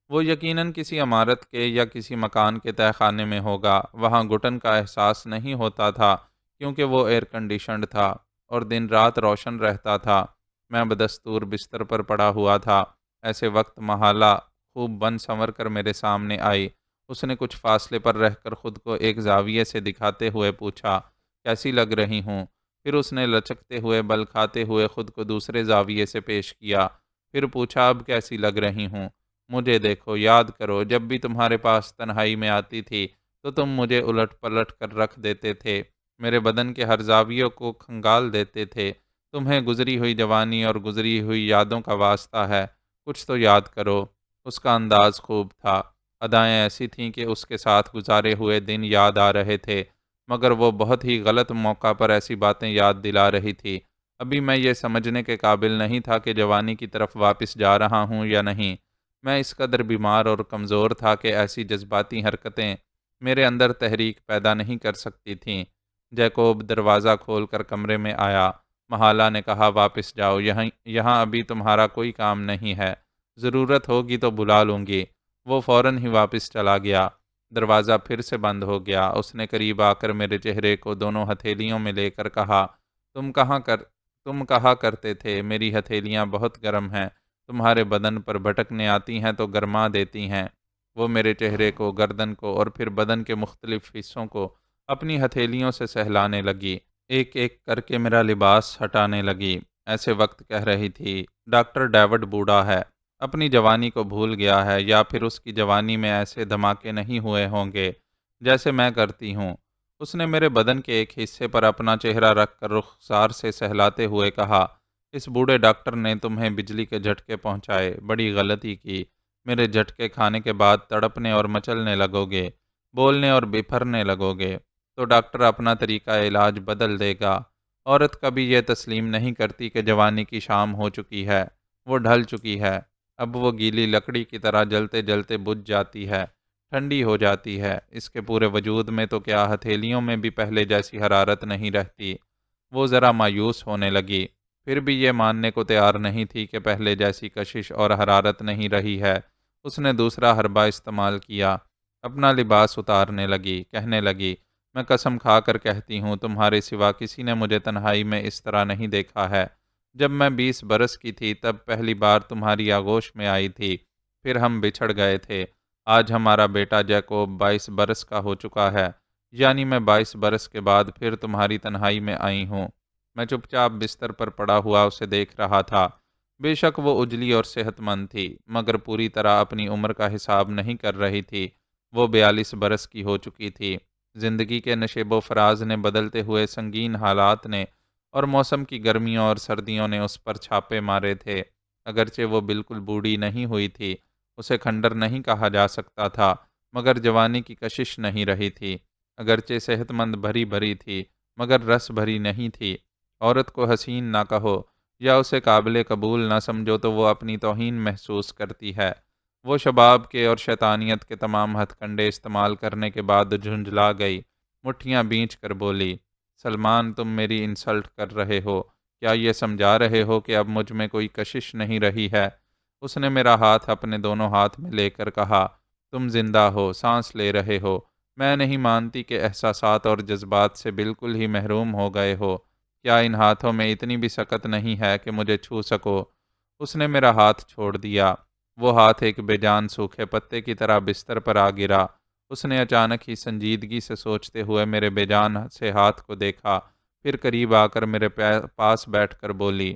وہ یقیناً کسی عمارت کے یا کسی مکان کے تہہ خانے میں ہوگا۔ وہاں گھٹن کا احساس نہیں ہوتا تھا کیونکہ وہ ایئر کنڈیشنڈ تھا اور دن رات روشن رہتا تھا۔ میں بدستور بستر پر پڑا ہوا تھا۔ ایسے وقت محالہ خوب بن سنور کر میرے سامنے آئی۔ اس نے کچھ فاصلے پر رہ کر خود کو ایک زاویے سے دکھاتے ہوئے پوچھا، کیسی لگ رہی ہوں؟ پھر اس نے لچکتے ہوئے بل کھاتے ہوئے خود کو دوسرے زاویے سے پیش کیا۔ پھر پوچھا، اب کیسی لگ رہی ہوں؟ مجھے دیکھو، یاد کرو، جب بھی تمہارے پاس تنہائی میں آتی تھی تو تم مجھے الٹ پلٹ کر رکھ دیتے تھے، میرے بدن کے ہر زاویے کو کھنگال دیتے تھے۔ تمہیں گزری ہوئی جوانی اور گزری ہوئی یادوں کا واسطہ ہے، کچھ تو یاد کرو۔ اس کا انداز خوب تھا، ادائیں ایسی تھیں کہ اس کے ساتھ گزارے ہوئے دن یاد آ رہے تھے، مگر وہ بہت ہی غلط موقع پر ایسی باتیں یاد دلا رہی تھی۔ ابھی میں یہ سمجھنے کے قابل نہیں تھا کہ جوانی کی طرف واپس جا رہا ہوں یا نہیں۔ میں اس قدر بیمار اور کمزور تھا کہ ایسی جذباتی حرکتیں میرے اندر تحریک پیدا نہیں کر سکتی تھیں۔ جیکوب دروازہ کھول کر کمرے میں آیا۔ محالہ نے کہا، واپس جاؤ، یہاں ابھی تمہارا کوئی کام نہیں ہے، ضرورت ہوگی تو بلا لوں گی۔ وہ فوراً ہی واپس چلا گیا۔ دروازہ پھر سے بند ہو گیا۔ اس نے قریب آ کر میرے چہرے کو دونوں ہتھیلیوں میں لے کر کہا، تم کہا کرتے تھے میری ہتھیلیاں بہت گرم ہیں، تمہارے بدن پر بھٹکنے آتی ہیں تو گرما دیتی ہیں۔ وہ میرے چہرے کو، گردن کو اور پھر بدن کے مختلف حصوں کو اپنی ہتھیلیوں سے سہلانے لگی، ایک ایک کر کے میرا لباس ہٹانے لگی۔ ایسے وقت کہہ رہی تھی، ڈاکٹر ڈیوڈ بوڑھا ہے، اپنی جوانی کو بھول گیا ہے، یا پھر اس کی جوانی میں ایسے دھماکے نہیں ہوئے ہوں گے جیسے میں کرتی ہوں۔ اس نے میرے بدن کے ایک حصے پر اپنا چہرہ رکھ کر رخسار سے سہلاتے ہوئے کہا، اس بوڑھے ڈاکٹر نے تمہیں بجلی کے جھٹکے پہنچائے، بڑی غلطی کی۔ میرے جھٹکے کھانے کے بعد تڑپنے اور مچلنے لگو گے، بولنے اور بپھرنے لگو گے، تو ڈاکٹر اپنا طریقہ علاج بدل دے گا۔ عورت کبھی یہ تسلیم نہیں کرتی کہ جوانی کی شام ہو چکی ہے، وہ ڈھل چکی ہے، اب وہ گیلی لکڑی کی طرح جلتے جلتے بجھ جاتی ہے، ٹھنڈی ہو جاتی ہے، اس کے پورے وجود میں تو کیا ہتھیلیوں میں بھی پہلے جیسی حرارت نہیں رہتی۔ وہ ذرا مایوس ہونے لگی، پھر بھی یہ ماننے کو تیار نہیں تھی کہ پہلے جیسی کشش اور حرارت نہیں رہی ہے۔ اس نے دوسرا حربہ استعمال کیا، اپنا لباس اتارنے لگی، کہنے لگی، میں قسم کھا کر کہتی ہوں تمہارے سوا کسی نے مجھے تنہائی میں اس طرح نہیں دیکھا ہے۔ جب میں 20 برس کی تھی تب پہلی بار تمہاری آغوش میں آئی تھی، پھر ہم بچھڑ گئے تھے۔ آج ہمارا بیٹا جیکوب 22 برس کا ہو چکا ہے، یعنی میں 22 برس کے بعد پھر تمہاری تنہائی میں آئی ہوں۔ میں چپ چاپ بستر پر پڑا ہوا اسے دیکھ رہا تھا۔ بے شک وہ اجلی اور صحت مند تھی، مگر پوری طرح اپنی عمر کا حساب نہیں کر رہی تھی۔ وہ 42 برس کی ہو چکی تھی۔ زندگی کے نشیب و فراز نے، بدلتے ہوئے سنگین حالات نے، اور موسم کی گرمیوں اور سردیوں نے اس پر چھاپے مارے تھے۔ اگرچہ وہ بالکل بوڑھی نہیں ہوئی تھی، اسے کھنڈر نہیں کہا جا سکتا تھا، مگر جوانی کی کشش نہیں رہی تھی۔ اگرچہ صحت مند بھری بھری تھی، مگر رس بھری نہیں تھی۔ عورت کو حسین نہ کہو یا اسے قابل قبول نہ سمجھو تو وہ اپنی توہین محسوس کرتی ہے۔ وہ شباب کے اور شیطانیت کے تمام ہتھ کنڈے استعمال کرنے کے بعد جھنجھلا گئی، مٹھیاں بینچ کر بولی، سلمان تم میری انسلٹ کر رہے ہو، کیا یہ سمجھا رہے ہو کہ اب مجھ میں کوئی کشش نہیں رہی ہے؟ اس نے میرا ہاتھ اپنے دونوں ہاتھ میں لے کر کہا، تم زندہ ہو، سانس لے رہے ہو، میں نہیں مانتی کہ احساسات اور جذبات سے بالکل ہی محروم ہو گئے ہو۔ کیا ان ہاتھوں میں اتنی بھی سکت نہیں ہے کہ مجھے چھو سکو؟ اس نے میرا ہاتھ چھوڑ دیا۔ وہ ہاتھ ایک بے جان سوکھے پتے کی طرح بستر پر آ گرا۔ اس نے اچانک ہی سنجیدگی سے سوچتے ہوئے میرے بے جان سے ہاتھ کو دیکھا، پھر قریب آ کر میرے پاس بیٹھ کر بولی،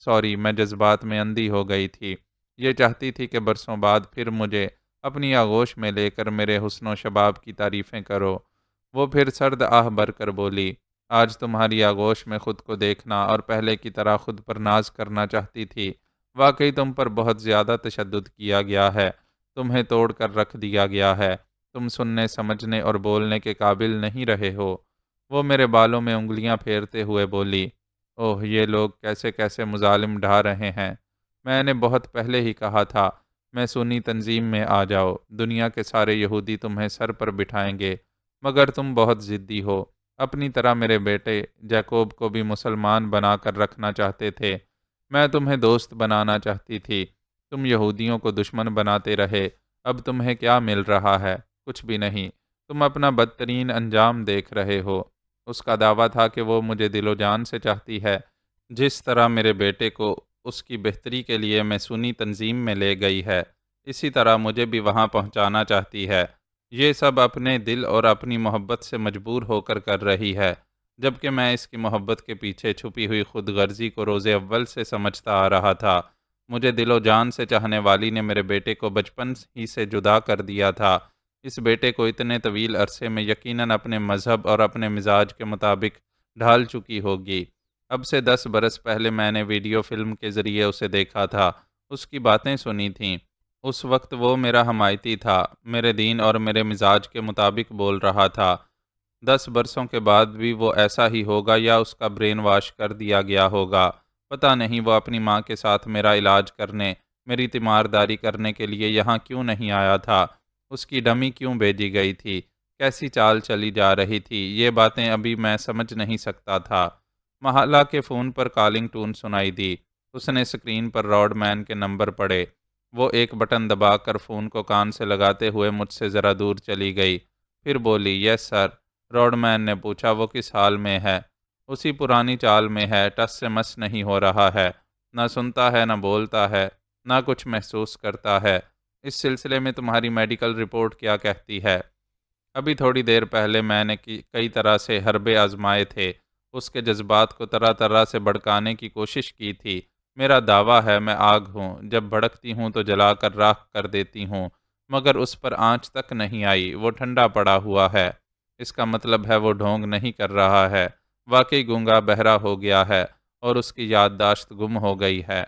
سوری، میں جذبات میں اندھی ہو گئی تھی۔ یہ چاہتی تھی کہ برسوں بعد پھر مجھے اپنی آغوش میں لے کر میرے حسن و شباب کی تعریفیں کرو۔ وہ پھر سرد آہ بھر کر بولی، آج تمہاری آغوش میں خود کو دیکھنا اور پہلے کی طرح خود پر ناز کرنا چاہتی تھی۔ واقعی تم پر بہت زیادہ تشدد کیا گیا ہے، تمہیں توڑ کر رکھ دیا گیا ہے، تم سننے سمجھنے اور بولنے کے قابل نہیں رہے ہو۔ وہ میرے بالوں میں انگلیاں پھیرتے ہوئے بولی، اوہ یہ لوگ کیسے کیسے مظالم ڈھا رہے ہیں۔ میں نے بہت پہلے ہی کہا تھا، میں سنی تنظیم میں آ جاؤ، دنیا کے سارے یہودی تمہیں سر پر بٹھائیں گے، مگر تم بہت ضدی ہو۔ اپنی طرح میرے بیٹے جیکوب کو بھی مسلمان بنا کر رکھنا چاہتے تھے۔ میں تمہیں دوست بنانا چاہتی تھی، تم یہودیوں کو دشمن بناتے رہے۔ اب تمہیں کیا مل رہا ہے؟ کچھ بھی نہیں، تم اپنا بدترین انجام دیکھ رہے ہو۔ اس کا دعویٰ تھا کہ وہ مجھے دل و جان سے چاہتی ہے، جس طرح میرے بیٹے کو اس کی بہتری کے لیے میں سنی تنظیم میں لے گئی ہے، اسی طرح مجھے بھی وہاں پہنچانا چاہتی ہے۔ یہ سب اپنے دل اور اپنی محبت سے مجبور ہو کر رہی ہے، جبکہ میں اس کی محبت کے پیچھے چھپی ہوئی خود غرضی کو روز اول سے سمجھتا آ رہا تھا۔ مجھے دل و جان سے چاہنے والی نے میرے بیٹے کو بچپن ہی سے جدا کر دیا تھا۔ اس بیٹے کو اتنے طویل عرصے میں یقیناً اپنے مذہب اور اپنے مزاج کے مطابق ڈھال چکی ہوگی۔ اب سے 10 برس پہلے میں نے ویڈیو فلم کے ذریعے اسے دیکھا تھا، اس کی باتیں سنی تھیں۔ اس وقت وہ میرا حمایتی تھا، میرے دین اور میرے مزاج کے مطابق بول رہا تھا۔ 10 برسوں کے بعد بھی وہ ایسا ہی ہوگا یا اس کا برین واش کر دیا گیا ہوگا؟ پتہ نہیں وہ اپنی ماں کے ساتھ میرا علاج کرنے، میری تیمارداری کرنے کے لیے یہاں کیوں نہیں آیا تھا؟ اس کی ڈمی کیوں بھیجی گئی تھی؟ کیسی چال چلی جا رہی تھی؟ یہ باتیں ابھی میں سمجھ نہیں سکتا تھا۔ محلہ کے فون پر کالنگ ٹون سنائی دی۔ اس نے اسکرین پر راڈ مین کے نمبر پڑھے۔ وہ ایک بٹن دبا کر فون کو کان سے لگاتے ہوئے مجھ سے ذرا دور چلی گئی، پھر بولی، یس سر۔ راڈ مین نے پوچھا، وہ کس حال میں ہے؟ اسی پرانی چال میں ہے، ٹس سے مس نہیں ہو رہا ہے، نہ سنتا ہے نہ بولتا ہے، نہ کچھ محسوس کرتا ہے۔ اس سلسلے میں تمہاری میڈیکل رپورٹ کیا کہتی ہے؟ ابھی تھوڑی دیر پہلے میں نے کئی طرح سے حربے آزمائے تھے، اس کے جذبات کو طرح طرح سے بھڑکانے کی کوشش کی تھی۔ میرا دعویٰ ہے میں آگ ہوں، جب بھڑکتی ہوں تو جلا کر راکھ کر دیتی ہوں، مگر اس پر آنچ تک نہیں آئی، وہ ٹھنڈا پڑا ہوا ہے۔ اس کا مطلب ہے وہ ڈھونگ نہیں کر رہا ہے، واقعی گونگا بہرا ہو گیا ہے اور اس کی یادداشت گم ہو گئی ہے۔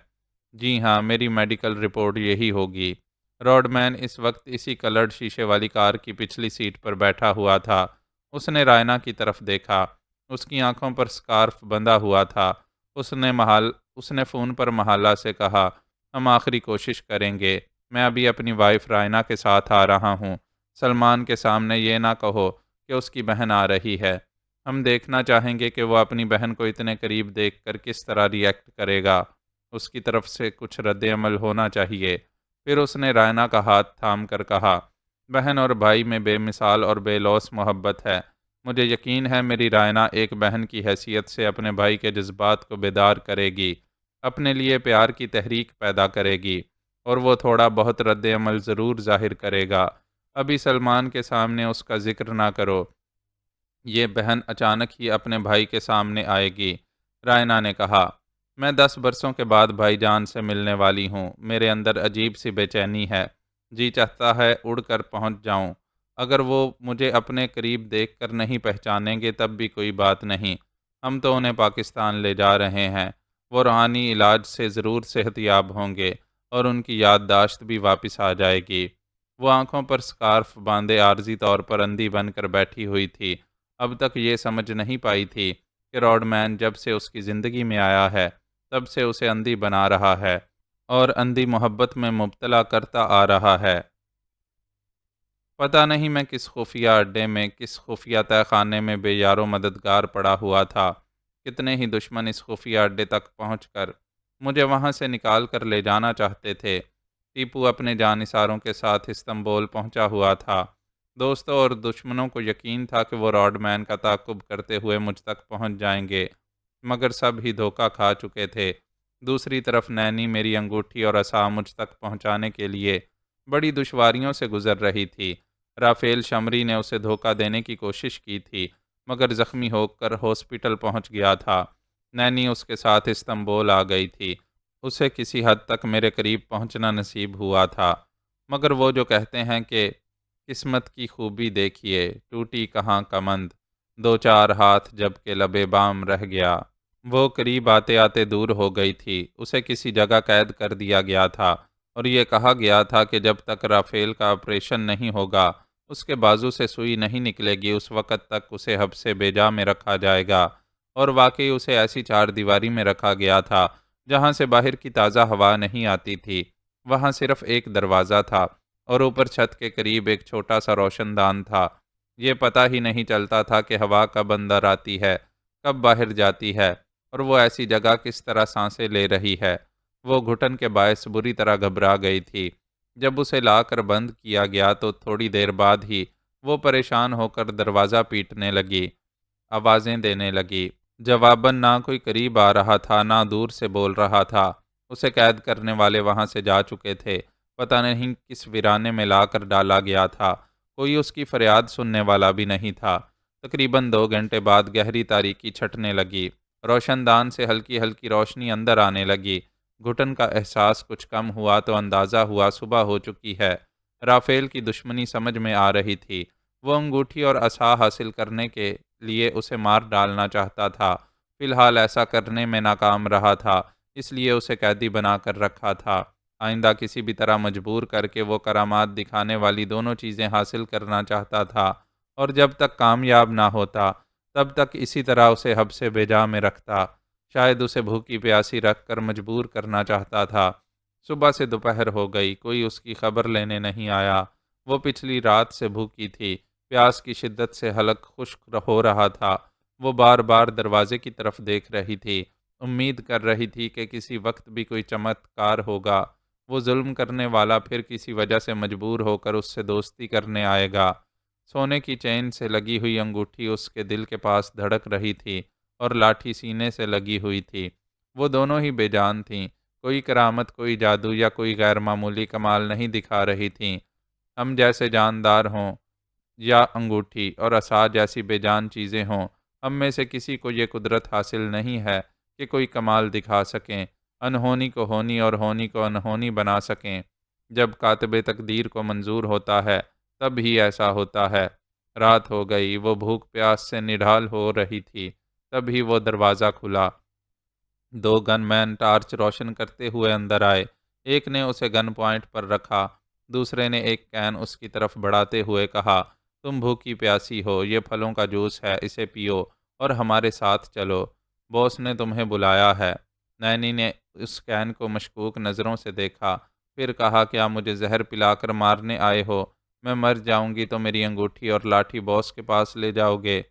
جی ہاں، میری میڈیکل رپورٹ یہی ہوگی۔ راڈ مین اس وقت اسی کلرڈ شیشے والی کار کی پچھلی سیٹ پر بیٹھا ہوا تھا۔ اس نے رائنا کی طرف دیکھا۔ اس کی آنکھوں پر سکارف بندھا ہوا تھا۔ اس نے فون پر محالہ سے کہا، ہم آخری کوشش کریں گے۔ میں ابھی اپنی وائف رائنا کے ساتھ آ رہا ہوں۔ سلمان کے سامنے یہ نہ کہو کہ اس کی بہن آ رہی ہے۔ ہم دیکھنا چاہیں گے کہ وہ اپنی بہن کو اتنے قریب دیکھ کر کس طرح ری ایکٹ کرے گا۔ اس کی طرف سے کچھ رد عمل ہونا چاہیے۔ پھر اس نے رائنا کا ہاتھ تھام کر کہا، بہن اور بھائی میں بے مثال اور بے لوث محبت ہے۔ مجھے یقین ہے میری رائنا ایک بہن کی حیثیت سے اپنے بھائی کے جذبات کو بیدار کرے گی، اپنے لیے پیار کی تحریک پیدا کرے گی، اور وہ تھوڑا بہت رد عمل ضرور ظاہر کرے گا۔ ابھی سلمان کے سامنے اس کا ذکر نہ کرو۔ یہ بہن اچانک ہی اپنے بھائی کے سامنے آئے گی۔ رائنا نے کہا، میں 10 برسوں کے بعد بھائی جان سے ملنے والی ہوں۔ میرے اندر عجیب سی بے چینی ہے۔ جی چاہتا ہے اڑ کر پہنچ جاؤں۔ اگر وہ مجھے اپنے قریب دیکھ کر نہیں پہچانیں گے تب بھی کوئی بات نہیں۔ ہم تو انہیں پاکستان لے جا رہے ہیں۔ وہ روحانی علاج سے ضرور صحت یاب ہوں گے اور ان کی یادداشت بھی واپس آ جائے گی۔ وہ آنکھوں پر سکارف باندھے عارضی طور پر اندھی بن کر بیٹھی ہوئی تھی۔ اب تک یہ سمجھ نہیں پائی تھی کہ راڈ مین جب سے اس کی زندگی میں آیا ہے تب سے اسے اندھی بنا رہا ہے اور اندھی محبت میں مبتلا کرتا آ رہا ہے۔ پتہ نہیں میں کس خفیہ اڈے میں، کس خفیہ تہہ خانے میں بے یار و مددگار پڑا ہوا تھا۔ کتنے ہی دشمن اس خفیہ اڈے تک پہنچ کر مجھے وہاں سے نکال کر لے جانا چاہتے تھے۔ ٹیپو اپنے جانثاروں کے ساتھ استنبول پہنچا ہوا تھا۔ دوستوں اور دشمنوں کو یقین تھا کہ وہ راڈ مین کا تعاقب کرتے ہوئے مجھ تک پہنچ جائیں گے، مگر سب ہی دھوکہ کھا چکے تھے۔ دوسری طرف نینی میری انگوٹھی اور عصا مجھ تک پہنچانے کے لیے بڑی دشواریوں سے گزر رہی تھی۔ رافیل شمری نے اسے دھوکہ دینے کی کوشش کی تھی، مگر زخمی ہو کر ہاسپٹل پہنچ گیا تھا۔ نینی اس کے ساتھ استنبول آ گئی تھی۔ اسے کسی حد تک میرے قریب پہنچنا نصیب ہوا تھا، مگر وہ جو کہتے ہیں کہ قسمت کی خوبی دیکھیے، ٹوٹی کہاں کمند، دو چار ہاتھ جب کہ لبے بام رہ گیا، وہ قریب آتے آتے دور ہو گئی تھی۔ اسے کسی جگہ قید کر دیا گیا تھا اور یہ کہا گیا تھا کہ جب تک رافیل کا آپریشن نہیں ہوگا، اس کے بازو سے سوئی نہیں نکلے گی، اس وقت تک اسے حبس بے جا میں رکھا جائے گا۔ اور واقعی اسے ایسی چار دیواری میں رکھا گیا تھا جہاں سے باہر کی تازہ ہوا نہیں آتی تھی۔ وہاں صرف ایک دروازہ تھا اور اوپر چھت کے قریب ایک چھوٹا سا روشن دان تھا۔ یہ پتہ ہی نہیں چلتا تھا کہ ہوا کب اندر آتی ہے، کب باہر جاتی ہے، اور وہ ایسی جگہ کس طرح سانسیں لے رہی ہے۔ وہ گھٹن کے باعث بری طرح گھبرا گئی تھی۔ جب اسے لا کر بند کیا گیا تو تھوڑی دیر بعد ہی وہ پریشان ہو کر دروازہ پیٹنے لگی، آوازیں دینے لگی۔ جواباً نہ کوئی قریب آ رہا تھا نہ دور سے بول رہا تھا۔ اسے قید کرنے والے وہاں سے جا چکے تھے۔ پتہ نہیں کس ویرانے میں لا کر ڈالا گیا تھا۔ کوئی اس کی فریاد سننے والا بھی نہیں تھا۔ تقریباً 2 گھنٹے بعد گہری تاریکی چھٹنے لگی۔ روشن دان سے ہلکی ہلکی روشنی اندر آنے لگی۔ گھٹن کا احساس کچھ کم ہوا تو اندازہ ہوا صبح ہو چکی ہے۔ رافیل کی دشمنی سمجھ میں آ رہی تھی۔ وہ انگوٹھی اور عصا حاصل کرنے کے لیے اسے مار ڈالنا چاہتا تھا۔ فی الحال ایسا کرنے میں ناکام رہا تھا، اس لیے اسے قیدی بنا کر رکھا تھا۔ آئندہ کسی بھی طرح مجبور کر کے وہ کرامات دکھانے والی دونوں چیزیں حاصل کرنا چاہتا تھا، اور جب تک کامیاب نہ ہوتا تب تک اسی طرح اسے حبس بے جا میں رکھتا۔ شاید اسے بھوکی پیاسی رکھ کر مجبور کرنا چاہتا تھا۔ صبح سے دوپہر ہو گئی، کوئی اس کی خبر لینے نہیں آیا۔ وہ پچھلی رات سے بھوکی تھی، پیاس کی شدت سے حلق خشک ہو رہا تھا۔ وہ بار بار دروازے کی طرف دیکھ رہی تھی، امید کر رہی تھی کہ کسی وقت بھی کوئی چمتکار ہوگا۔ وہ ظلم کرنے والا پھر کسی وجہ سے مجبور ہو کر اس سے دوستی کرنے آئے گا۔ سونے کی چین سے لگی ہوئی انگوٹھی اس کے دل کے پاس دھڑک رہی تھی اور لاٹھی سینے سے لگی ہوئی تھی۔ وہ دونوں ہی بے جان تھیں۔ کوئی کرامت، کوئی جادو یا کوئی غیر معمولی کمال نہیں دکھا رہی تھیں۔ ہم جیسے جاندار ہوں یا انگوٹھی اور عصا جیسی بے جان چیزیں ہوں، ہم میں سے کسی کو یہ قدرت حاصل نہیں ہے کہ کوئی کمال دکھا سکیں، انہونی کو ہونی اور ہونی کو انہونی بنا سکیں۔ جب کاتب تقدیر کو منظور ہوتا ہے تب ہی ایسا ہوتا ہے۔ رات ہو گئی، وہ بھوک پیاس سے نڈھال ہو رہی تھی، تب ہی وہ دروازہ کھلا۔ دو گن مین ٹارچ روشن کرتے ہوئے اندر آئے۔ ایک نے اسے گن پوائنٹ پر رکھا، دوسرے نے ایک کین اس کی طرف بڑھاتے ہوئے کہا، تم بھوکی پیاسی ہو، یہ پھلوں کا جوس ہے، اسے پیو اور ہمارے ساتھ چلو، باس نے تمہیں بلایا ہے۔ نینی نے اس کین کو مشکوک نظروں سے دیکھا، پھر کہا، کیا مجھے زہر پلا کر مارنے آئے ہو؟ میں مر جاؤں گی تو میری انگوٹھی اور لاٹھی باس کے پاس لے جاؤ گے؟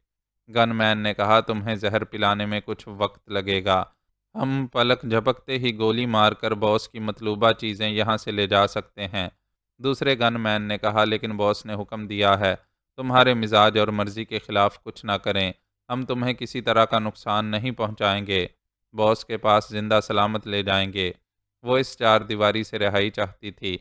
گن مین نے کہا، تمہیں زہر پلانے میں کچھ وقت لگے گا، ہم پلک جھپکتے ہی گولی مار کر باس کی مطلوبہ چیزیں یہاں سے لے جا سکتے ہیں۔ دوسرے گن مین نے کہا، لیکن باس نے حکم دیا ہے تمہارے مزاج اور مرضی کے خلاف کچھ نہ کریں، ہم تمہیں کسی طرح کا نقصان نہیں پہنچائیں گے، باس کے پاس زندہ سلامت لے جائیں گے۔ وہ اس چار دیواری سے رہائی چاہتی تھی،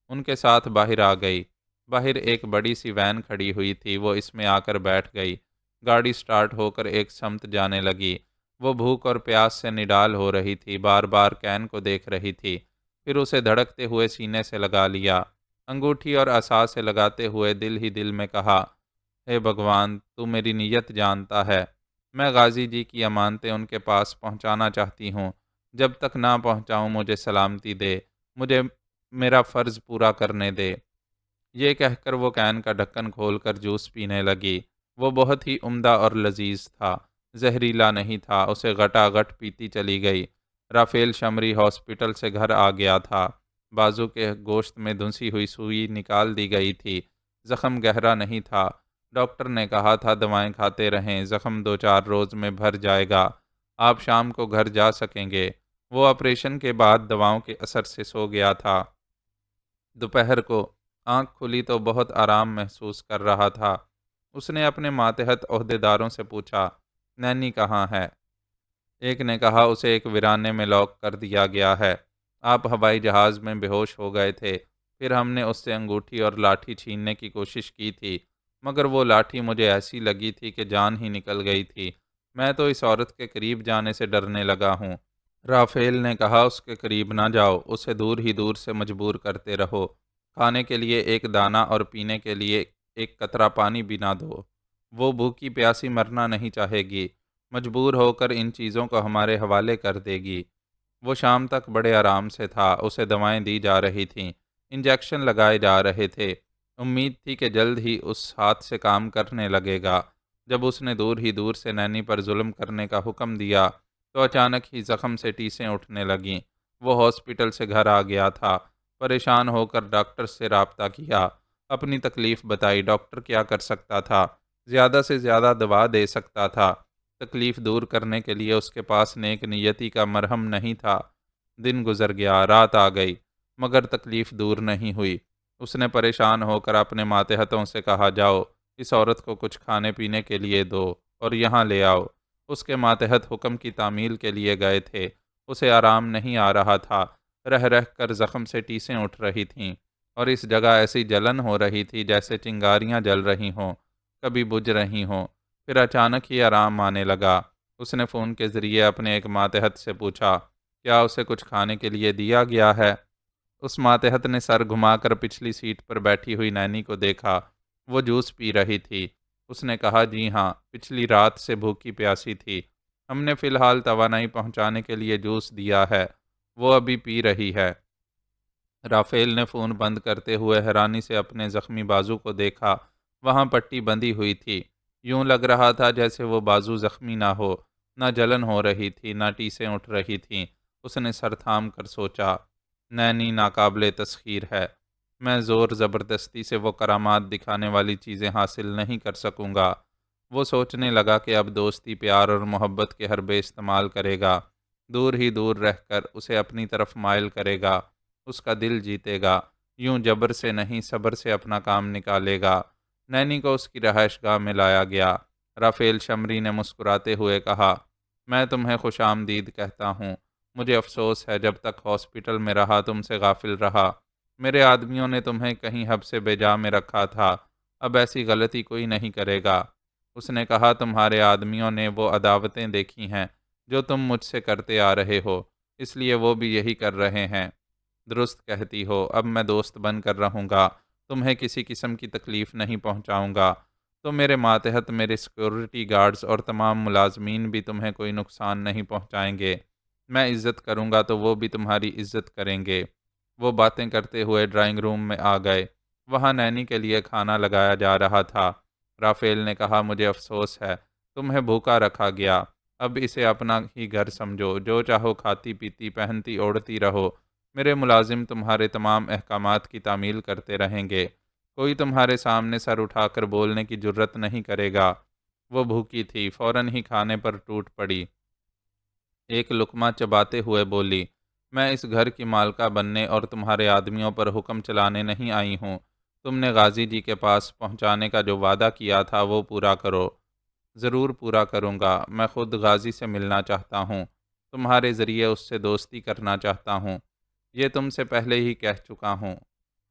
ان کے ساتھ باہر آ گئی۔ باہر ایک بڑی سی وین کھڑی ہوئی تھی، وہ اس میں آ کر بیٹھ گئی۔ گاڑی سٹارٹ ہو کر ایک سمت جانے لگی۔ وہ بھوک اور پیاس سے نڈال ہو رہی تھی، بار بار کین کو دیکھ رہی تھی، پھر اسے دھڑکتے ہوئے سینے سے لگا لیا، انگوٹھی اور عصا سے لگاتے ہوئے دل ہی دل میں کہا، اے بھگوان، تو میری نیت جانتا ہے، میں غازی جی کی امانتیں ان کے پاس پہنچانا چاہتی ہوں، جب تک نہ پہنچاؤں مجھے سلامتی دے، مجھے میرا فرض پورا کرنے دے۔ یہ کہہ کر وہ کین کا ڈھکن کھول کر جوس پینے لگی۔ وہ بہت ہی عمدہ اور لذیذ تھا، زہریلا نہیں تھا، اسے گھٹا گھٹ پیتی چلی گئی۔ رافیل شمری ہاسپٹل سے گھر آ گیا تھا، بازو کے گوشت میں دھنسی ہوئی سوئی نکال دی گئی تھی، زخم گہرا نہیں تھا، ڈاکٹر نے کہا تھا دوائیں کھاتے رہیں، زخم 2-4 روز میں بھر جائے گا، آپ شام کو گھر جا سکیں گے۔ وہ آپریشن کے بعد دواؤں کے اثر سے سو گیا تھا۔ دوپہر کو آنکھ کھلی تو بہت آرام محسوس کر رہا تھا۔ اس نے اپنے ماتحت عہدیداروں سے پوچھا، نینی کہاں ہے؟ ایک نے کہا، اسے ایک ویرانے میں لاک کر دیا گیا ہے، آپ ہوائی جہاز میں بے ہوش ہو گئے تھے، پھر ہم نے اس سے انگوٹھی اور لاٹھی چھیننے کی کوشش کی تھی، مگر وہ لاٹھی مجھے ایسی لگی تھی کہ جان ہی نکل گئی تھی، میں تو اس عورت کے قریب جانے سے ڈرنے لگا ہوں۔ رافیل نے کہا، اس کے قریب نہ جاؤ، اسے دور ہی دور سے مجبور کرتے رہو، کھانے کے لیے ایک دانہ اور پینے کے لیے ایک قطرہ پانی بھی نہ دو، وہ بھوکی پیاسی مرنا نہیں چاہے گی، مجبور ہو کر ان چیزوں کو ہمارے حوالے کر دے گی۔ وہ شام تک بڑے آرام سے تھا، اسے دوائیں دی جا رہی تھیں، انجیکشن لگائے جا رہے تھے، امید تھی کہ جلد ہی اس ہاتھ سے کام کرنے لگے گا۔ جب اس نے دور ہی دور سے نینی پر ظلم کرنے کا حکم دیا تو اچانک ہی زخم سے ٹیسیں اٹھنے لگیں۔ وہ ہاسپٹل سے گھر آ گیا تھا، پریشان ہو کر ڈاکٹر سے رابطہ کیا، اپنی تکلیف بتائی۔ ڈاکٹر کیا کر سکتا تھا؟ زیادہ سے زیادہ دوا دے سکتا تھا، تکلیف دور کرنے کے لیے اس کے پاس نیک نیتی کا مرہم نہیں تھا۔ دن گزر گیا، رات آ گئی، مگر تکلیف دور نہیں ہوئی۔ اس نے پریشان ہو کر اپنے ماتحتوں سے کہا، جاؤ اس عورت کو کچھ کھانے پینے کے لیے دو اور یہاں لے آؤ۔ اس کے ماتحت حکم کی تعمیل کے لیے گئے تھے، اسے آرام نہیں آ رہا تھا، رہ رہ کر زخم سے ٹیسیں اٹھ رہی تھیں اور اس جگہ ایسی جلن ہو رہی تھی جیسے چنگاریاں جل رہی ہوں، کبھی بجھ رہی ہوں۔ پھر اچانک ہی آرام آنے لگا۔ اس نے فون کے ذریعے اپنے ایک ماتحت سے پوچھا، کیا اسے کچھ کھانے کے لیے دیا گیا ہے؟ اس ماتحت نے سر گھما کر پچھلی سیٹ پر بیٹھی ہوئی نینی کو دیکھا، وہ جوس پی رہی تھی۔ اس نے کہا، جی ہاں، پچھلی رات سے بھوکی پیاسی تھی، ہم نے فی الحال توانائی پہنچانے کے لیے جوس دیا ہے، وہ ابھی پی رہی ہے۔ رافیل نے فون بند کرتے ہوئے حیرانی سے اپنے زخمی بازو کو دیکھا، وہاں پٹی بندھی ہوئی تھی، یوں لگ رہا تھا جیسے وہ بازو زخمی نہ ہو، نہ جلن ہو رہی تھی، نہ ٹیسیں اٹھ رہی تھیں۔ اس نے سر تھام کر سوچا، نینی ناقابل تسخیر ہے، میں زور زبردستی سے وہ کرامات دکھانے والی چیزیں حاصل نہیں کر سکوں گا۔ وہ سوچنے لگا کہ اب دوستی، پیار اور محبت کے حربے استعمال کرے گا، دور ہی دور رہ کر اسے اپنی طرف مائل کرے گا، اس کا دل جیتے گا، یوں جبر سے نہیں صبر سے اپنا کام نکالے گا۔ نینی کو اس کی رہائش گاہ میں لایا گیا۔ رافیل شمری نے مسکراتے ہوئے کہا، میں تمہیں خوش آمدید کہتا ہوں، مجھے افسوس ہے جب تک ہاسپٹل میں رہا تم سے غافل رہا، میرے آدمیوں نے تمہیں کہیں حبس بے جا میں رکھا تھا، اب ایسی غلطی کوئی نہیں کرے گا۔ اس نے کہا تمہارے آدمیوں نے وہ عداوتیں دیکھی ہیں جو تم مجھ سے کرتے آ رہے ہو، اس لیے وہ بھی یہی کر رہے ہیں۔ درست کہتی ہو، اب میں دوست بن کر رہوں گا، تمہیں کسی قسم کی تکلیف نہیں پہنچاؤں گا، تو میرے ماتحت میرے سیکورٹی گارڈز اور تمام ملازمین بھی تمہیں کوئی نقصان نہیں پہنچائیں گے۔ میں عزت کروں گا تو وہ بھی تمہاری عزت کریں گے۔ وہ باتیں کرتے ہوئے ڈرائنگ روم میں آ گئے۔ وہاں نینی کے لیے کھانا لگایا جا رہا تھا۔ رافیل نے کہا مجھے افسوس ہے تمہیں بھوکا رکھا گیا، اب اسے اپنا ہی گھر سمجھو، جو چاہو کھاتی پیتی پہنتی اوڑھتی رہو، میرے ملازم تمہارے تمام احکامات کی تعمیل کرتے رہیں گے، کوئی تمہارے سامنے سر اٹھا کر بولنے کی جرت نہیں کرے گا۔ وہ بھوکی تھی، فوراً ہی کھانے پر ٹوٹ پڑی۔ ایک لقمہ چباتے ہوئے بولی، میں اس گھر کی مالکہ بننے اور تمہارے آدمیوں پر حکم چلانے نہیں آئی ہوں، تم نے غازی جی کے پاس پہنچانے کا جو وعدہ کیا تھا وہ پورا کرو۔ ضرور پورا کروں گا، میں خود غازی سے ملنا چاہتا ہوں، تمہارے ذریعے اس سے دوستی کرنا چاہتا ہوں، یہ تم سے پہلے ہی کہہ چکا ہوں۔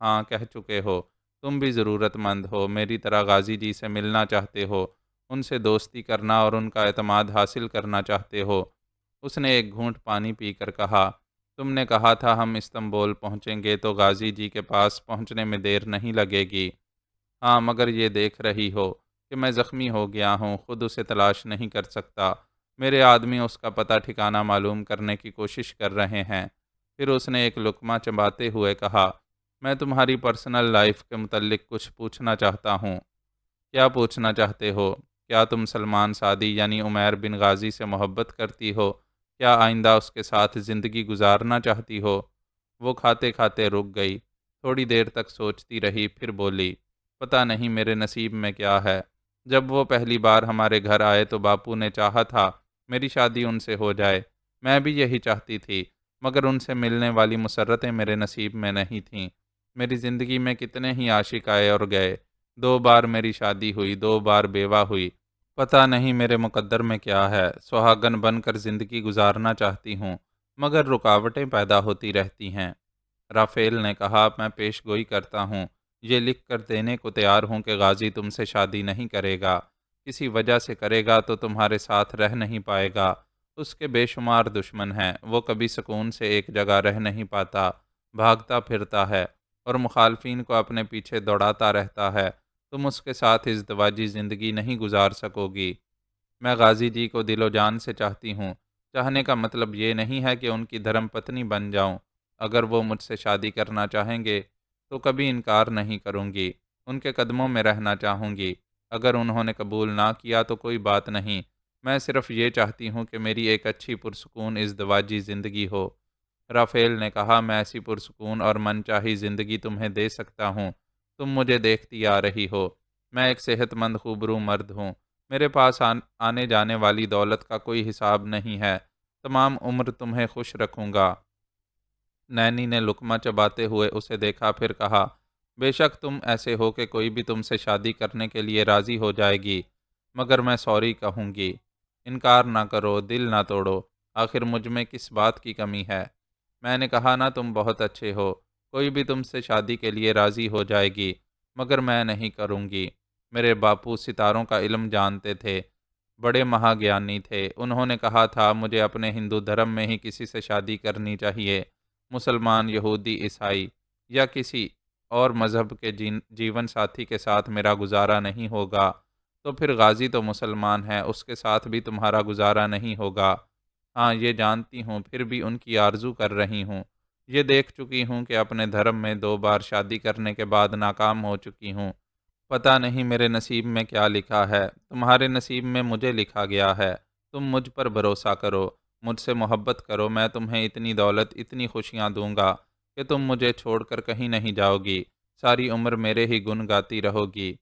ہاں کہہ چکے ہو، تم بھی ضرورت مند ہو، میری طرح غازی جی سے ملنا چاہتے ہو، ان سے دوستی کرنا اور ان کا اعتماد حاصل کرنا چاہتے ہو۔ اس نے ایک گھونٹ پانی پی کر کہا، تم نے کہا تھا ہم استنبول پہنچیں گے تو غازی جی کے پاس پہنچنے میں دیر نہیں لگے گی۔ ہاں مگر یہ دیکھ رہی ہو کہ میں زخمی ہو گیا ہوں، خود اسے تلاش نہیں کر سکتا، میرے آدمی اس کا پتہ ٹھکانہ معلوم کرنے کی کوشش کر رہے ہیں۔ پھر اس نے ایک لقمہ چباتے ہوئے کہا، میں تمہاری پرسنل لائف کے متعلق کچھ پوچھنا چاہتا ہوں۔ کیا پوچھنا چاہتے ہو؟ کیا تم سلمان سعدی یعنی عمیر بن غازی سے محبت کرتی ہو؟ کیا آئندہ اس کے ساتھ زندگی گزارنا چاہتی ہو؟ وہ کھاتے کھاتے رک گئی، تھوڑی دیر تک سوچتی رہی، پھر بولی، پتہ نہیں میرے نصیب میں کیا ہے۔ جب وہ پہلی بار ہمارے گھر آئے تو باپو نے چاہا تھا میری شادی ان سے ہو جائے، میں بھی یہی چاہتی تھی، مگر ان سے ملنے والی مسرتیں میرے نصیب میں نہیں تھیں۔ میری زندگی میں کتنے ہی عاشق آئے اور گئے، 2 بار میری شادی ہوئی، 2 بار بیوہ ہوئی، پتہ نہیں میرے مقدر میں کیا ہے، سہاگن بن کر زندگی گزارنا چاہتی ہوں، مگر رکاوٹیں پیدا ہوتی رہتی ہیں۔ رافیل نے کہا، میں پیش گوئی کرتا ہوں، یہ لکھ کر دینے کو تیار ہوں کہ غازی تم سے شادی نہیں کرے گا، کسی وجہ سے کرے گا تو تمہارے ساتھ رہ نہیں پائے گا، اس کے بے شمار دشمن ہیں، وہ کبھی سکون سے ایک جگہ رہ نہیں پاتا، بھاگتا پھرتا ہے اور مخالفین کو اپنے پیچھے دوڑاتا رہتا ہے، تم اس کے ساتھ ازدواجی زندگی نہیں گزار سکو گی۔ میں غازی جی کو دل و جان سے چاہتی ہوں، چاہنے کا مطلب یہ نہیں ہے کہ ان کی دھرم پتنی بن جاؤں، اگر وہ مجھ سے شادی کرنا چاہیں گے تو کبھی انکار نہیں کروں گی، ان کے قدموں میں رہنا چاہوں گی، اگر انہوں نے قبول نہ کیا تو کوئی بات نہیں، میں صرف یہ چاہتی ہوں کہ میری ایک اچھی پرسکون ازدواجی زندگی ہو۔ رافیل نے کہا، میں ایسی پرسکون اور من چاہی زندگی تمہیں دے سکتا ہوں، تم مجھے دیکھتی آ رہی ہو، میں ایک صحت مند خوبرو مرد ہوں، میرے پاس آنے جانے والی دولت کا کوئی حساب نہیں ہے، تمام عمر تمہیں خوش رکھوں گا۔ نینی نے لقمہ چباتے ہوئے اسے دیکھا، پھر کہا، بے شک تم ایسے ہو کہ کوئی بھی تم سے شادی کرنے کے لیے راضی ہو جائے گی، مگر میں سوری کہوں گی، انکار نہ کرو، دل نہ توڑو، آخر مجھ میں کس بات کی کمی ہے؟ میں نے کہا نا تم بہت اچھے ہو، کوئی بھی تم سے شادی کے لیے راضی ہو جائے گی، مگر میں نہیں کروں گی۔ میرے باپو ستاروں کا علم جانتے تھے، بڑے مہاگیانی تھے، انہوں نے کہا تھا مجھے اپنے ہندو دھرم میں ہی کسی سے شادی کرنی چاہیے، مسلمان، یہودی، عیسائی یا کسی اور مذہب کے جیون ساتھی کے ساتھ میرا گزارا نہیں ہوگا، تو پھر غازی تو مسلمان ہے، اس کے ساتھ بھی تمہارا گزارا نہیں ہوگا۔ ہاں یہ جانتی ہوں، پھر بھی ان کی آرزو کر رہی ہوں، یہ دیکھ چکی ہوں کہ اپنے دھرم میں 2 بار شادی کرنے کے بعد ناکام ہو چکی ہوں، پتہ نہیں میرے نصیب میں کیا لکھا ہے، تمہارے نصیب میں مجھے لکھا گیا ہے، تم مجھ پر بھروسہ کرو، مجھ سے محبت کرو، میں تمہیں اتنی دولت، اتنی خوشیاں دوں گا کہ تم مجھے چھوڑ کر کہیں نہیں جاؤ گی، ساری عمر میرے ہی گن گاتی رہو گی۔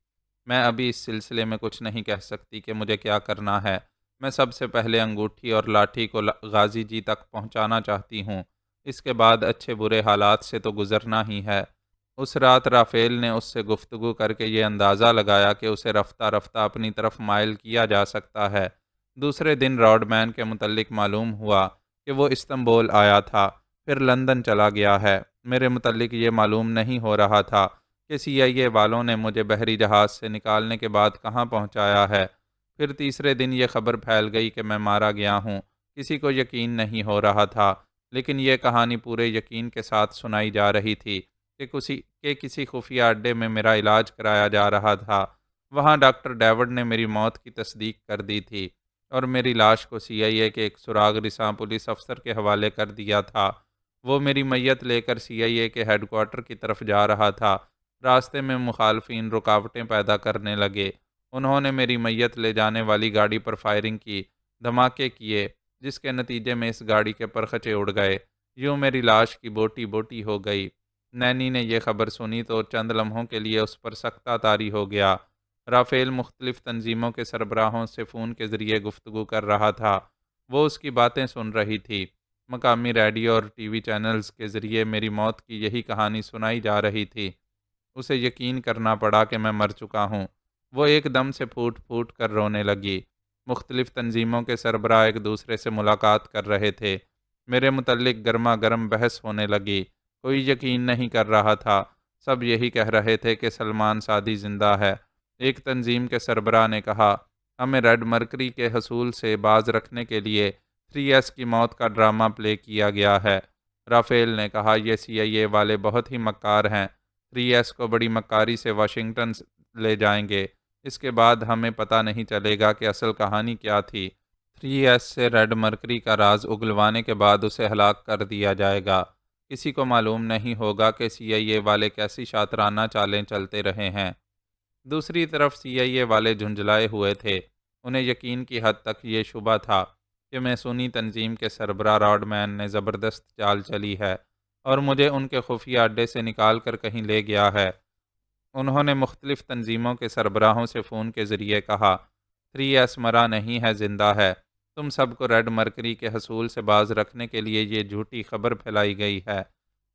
میں ابھی اس سلسلے میں کچھ نہیں کہہ سکتی کہ مجھے کیا کرنا ہے، میں سب سے پہلے انگوٹھی اور لاٹھی کو غازی جی تک پہنچانا چاہتی ہوں، اس کے بعد اچھے برے حالات سے تو گزرنا ہی ہے۔ اس رات رافیل نے اس سے گفتگو کر کے یہ اندازہ لگایا کہ اسے رفتہ رفتہ اپنی طرف مائل کیا جا سکتا ہے۔ دوسرے دن راڈ مین کے متعلق معلوم ہوا کہ وہ استنبول آیا تھا، پھر لندن چلا گیا ہے۔ میرے متعلق یہ معلوم نہیں ہو رہا تھا کہ CIA والوں نے مجھے بحری جہاز سے نکالنے کے بعد کہاں پہنچایا ہے۔ پھر تیسرے دن یہ خبر پھیل گئی کہ میں مارا گیا ہوں۔ کسی کو یقین نہیں ہو رہا تھا، لیکن یہ کہانی پورے یقین کے ساتھ سنائی جا رہی تھی کہ کسی خفیہ اڈے میں میرا علاج کرایا جا رہا تھا۔ وہاں ڈاکٹر ڈیوڈ نے میری موت کی تصدیق کر دی تھی اور میری لاش کو CIA کے ایک سراغ رساں پولیس افسر کے حوالے کر دیا تھا۔ وہ میری میت لے کر CIA کے ہیڈ کوارٹر کی طرف جا رہا تھا۔ راستے میں مخالفین رکاوٹیں پیدا کرنے لگے۔ انہوں نے میری میت لے جانے والی گاڑی پر فائرنگ کی، دھماکے کیے، جس کے نتیجے میں اس گاڑی کے پرخچے اڑ گئے۔ یوں میری لاش کی بوٹی بوٹی ہو گئی۔ نینی نے یہ خبر سنی تو چند لمحوں کے لیے اس پر سختہ طاری ہو گیا۔ رافیل مختلف تنظیموں کے سربراہوں سے فون کے ذریعے گفتگو کر رہا تھا۔ وہ اس کی باتیں سن رہی تھی۔ مقامی ریڈیو اور TV چینلز کے ذریعے میری موت کی یہی کہانی سنائی جا رہی تھی۔ اسے یقین کرنا پڑا کہ میں مر چکا ہوں۔ وہ ایک دم سے پھوٹ پھوٹ کر رونے لگی۔ مختلف تنظیموں کے سربراہ ایک دوسرے سے ملاقات کر رہے تھے۔ میرے متعلق گرما گرم بحث ہونے لگی۔ کوئی یقین نہیں کر رہا تھا۔ سب یہی کہہ رہے تھے کہ سلمان سعدی زندہ ہے۔ ایک تنظیم کے سربراہ نے کہا، ہمیں ریڈ مرکری کے حصول سے باز رکھنے کے لیے 3S کی موت کا ڈرامہ پلے کیا گیا ہے۔ رافیل نے کہا، یہ CIA والے بہت ہی مکار ہیں۔ 3S کو بڑی مکاری سے واشنگٹن لے جائیں گے۔ اس کے بعد ہمیں پتہ نہیں چلے گا کہ اصل کہانی کیا تھی۔ 3S سے ریڈ مرکری کا راز اگلوانے کے بعد اسے ہلاک کر دیا جائے گا۔ کسی کو معلوم نہیں ہوگا کہ CIA والے کیسی شاطرانہ چالیں چلتے رہے ہیں۔ دوسری طرف CIA والے جھنجھلائے ہوئے تھے۔ انہیں یقین کی حد تک یہ شبہ تھا کہ میسونی تنظیم کے سربراہ راڈ مین نے زبردست چال چلی ہے اور مجھے ان کے خفیہ اڈے سے نکال کر کہیں لے گیا ہے۔ انہوں نے مختلف تنظیموں کے سربراہوں سے فون کے ذریعے کہا، 3S مرا نہیں ہے، زندہ ہے۔ تم سب کو ریڈ مرکری کے حصول سے باز رکھنے کے لیے یہ جھوٹی خبر پھیلائی گئی ہے۔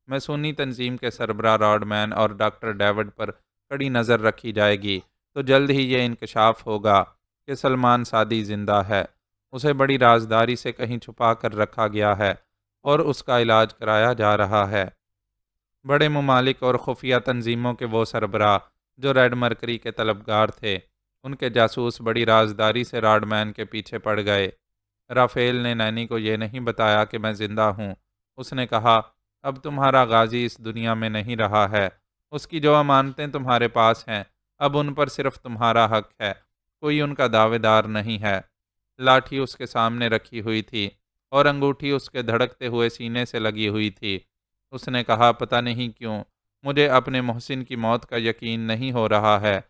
میسونی تنظیم کے سربراہ راڈ مین اور ڈاکٹر ڈیوڈ پر کڑی نظر رکھی جائے گی تو جلد ہی یہ انکشاف ہوگا کہ سلمان سعدی زندہ ہے۔ اسے بڑی رازداری سے کہیں چھپا کر رکھا گیا ہے اور اس کا علاج کرایا جا رہا ہے۔ بڑے ممالک اور خفیہ تنظیموں کے وہ سربراہ جو ریڈ مرکری کے طلبگار تھے، ان کے جاسوس بڑی رازداری سے راڈ مین کے پیچھے پڑ گئے۔ رافیل نے نینی کو یہ نہیں بتایا کہ میں زندہ ہوں۔ اس نے کہا، اب تمہارا غازی اس دنیا میں نہیں رہا ہے۔ اس کی جو امانتیں تمہارے پاس ہیں، اب ان پر صرف تمہارا حق ہے، کوئی ان کا دعوے دار نہیں ہے۔ لاٹھی اس کے سامنے رکھی ہوئی تھی اور انگوٹھی اس کے دھڑکتے ہوئے سینے سے لگی ہوئی تھی۔ اس نے کہا، پتہ نہیں کیوں مجھے اپنے محسن کی موت کا یقین نہیں ہو رہا ہے۔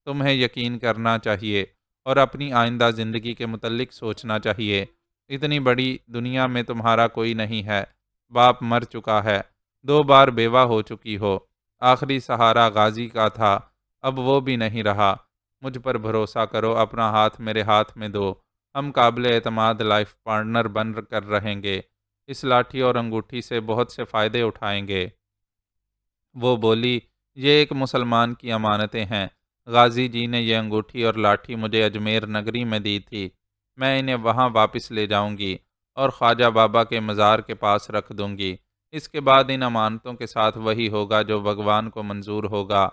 تمہیں یقین کرنا چاہیے اور اپنی آئندہ زندگی کے متعلق سوچنا چاہیے۔ اتنی بڑی دنیا میں تمہارا کوئی نہیں ہے۔ باپ مر چکا ہے، 2 بار بیوہ ہو چکی ہو، آخری سہارا غازی کا تھا، اب وہ بھی نہیں رہا۔ مجھ پر بھروسہ کرو، اپنا ہاتھ میرے ہاتھ میں دو، ہم قابل اعتماد لائف پارٹنر بن کر رہیں گے، اس لاٹھی اور انگوٹھی سے بہت سے فائدے اٹھائیں گے۔ وہ بولی، یہ ایک مسلمان کی امانتیں ہیں۔ غازی جی نے یہ انگوٹھی اور لاٹھی مجھے اجمیر نگری میں دی تھی۔ میں انہیں وہاں واپس لے جاؤں گی اور خواجہ بابا کے مزار کے پاس رکھ دوں گی۔ اس کے بعد ان امانتوں کے ساتھ وہی ہوگا جو بھگوان کو منظور ہوگا۔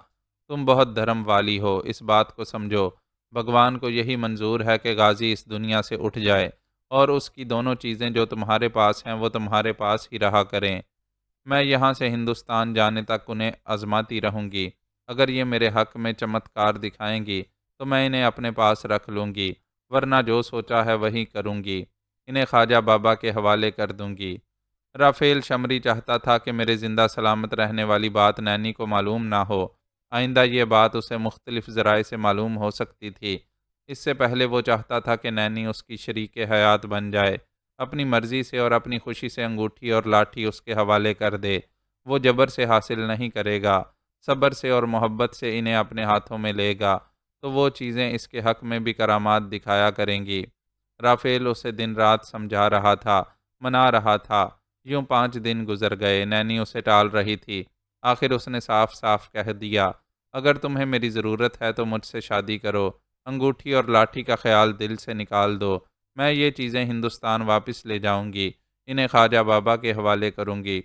تم بہت دھرم والی ہو، اس بات کو سمجھو۔ بھگوان کو یہی منظور ہے کہ غازی اس دنیا سے اٹھ جائے اور اس کی دونوں چیزیں جو تمہارے پاس ہیں وہ تمہارے پاس ہی رہا کریں۔ میں یہاں سے ہندوستان جانے تک انہیں آزماتی رہوں گی۔ اگر یہ میرے حق میں چمتکار دکھائیں گی تو میں انہیں اپنے پاس رکھ لوں گی، ورنہ جو سوچا ہے وہی کروں گی، انہیں خواجہ بابا کے حوالے کر دوں گی۔ رافیل شمری چاہتا تھا کہ میرے زندہ سلامت رہنے والی بات نینی کو معلوم نہ ہو۔ آئندہ یہ بات اسے مختلف ذرائع سے معلوم ہو سکتی تھی۔ اس سے پہلے وہ چاہتا تھا کہ نینی اس کی شریک حیات بن جائے، اپنی مرضی سے اور اپنی خوشی سے انگوٹھی اور لاٹھی اس کے حوالے کر دے۔ وہ جبر سے حاصل نہیں کرے گا، صبر سے اور محبت سے انہیں اپنے ہاتھوں میں لے گا تو وہ چیزیں اس کے حق میں بھی کرامات دکھایا کریں گی۔ رافیل اسے دن رات سمجھا رہا تھا، منا رہا تھا۔ یوں 5 دن گزر گئے، نینی اسے ٹال رہی تھی۔ آخر اس نے صاف صاف کہہ دیا، اگر تمہیں میری ضرورت ہے تو مجھ سے شادی کرو، انگوٹھی اور لاٹھی کا خیال دل سے نکال دو۔ میں یہ چیزیں ہندوستان واپس لے جاؤں گی، انہیں خواجہ بابا کے حوالے کروں گی۔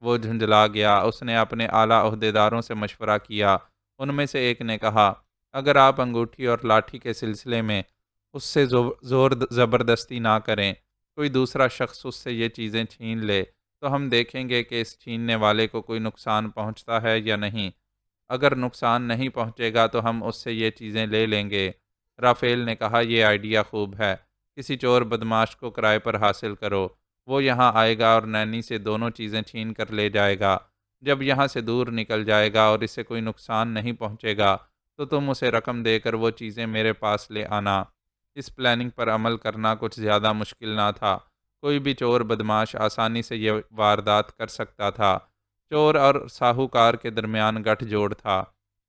وہ جھنجھلا گیا۔ اس نے اپنے اعلیٰ عہدیداروں سے مشورہ کیا۔ ان میں سے ایک نے کہا، اگر آپ انگوٹھی اور لاٹھی کے سلسلے میں اس سے زور زبردستی نہ کریں۔ کوئی دوسرا شخص اس سے یہ چیزیں چھین لے تو ہم دیکھیں گے کہ اس چھیننے والے کو کوئی نقصان پہنچتا ہے یا نہیں۔ اگر نقصان نہیں پہنچے گا تو ہم اس سے یہ چیزیں لے لیں گے۔ رافیل نے کہا، یہ آئیڈیا خوب ہے۔ کسی چور بدماش کو کرائے پر حاصل کرو، وہ یہاں آئے گا اور نینی سے دونوں چیزیں چھین کر لے جائے گا۔ جب یہاں سے دور نکل جائے گا اور اسے کوئی نقصان نہیں پہنچے گا تو تم اسے رقم دے کر وہ چیزیں میرے پاس لے آنا۔ اس پلاننگ پر عمل کرنا کچھ زیادہ مشکل نہ تھا۔ کوئی بھی چور بدماش آسانی سے یہ واردات کر سکتا تھا۔ چور اور ساہوکار کے درمیان گٹھ جوڑ تھا،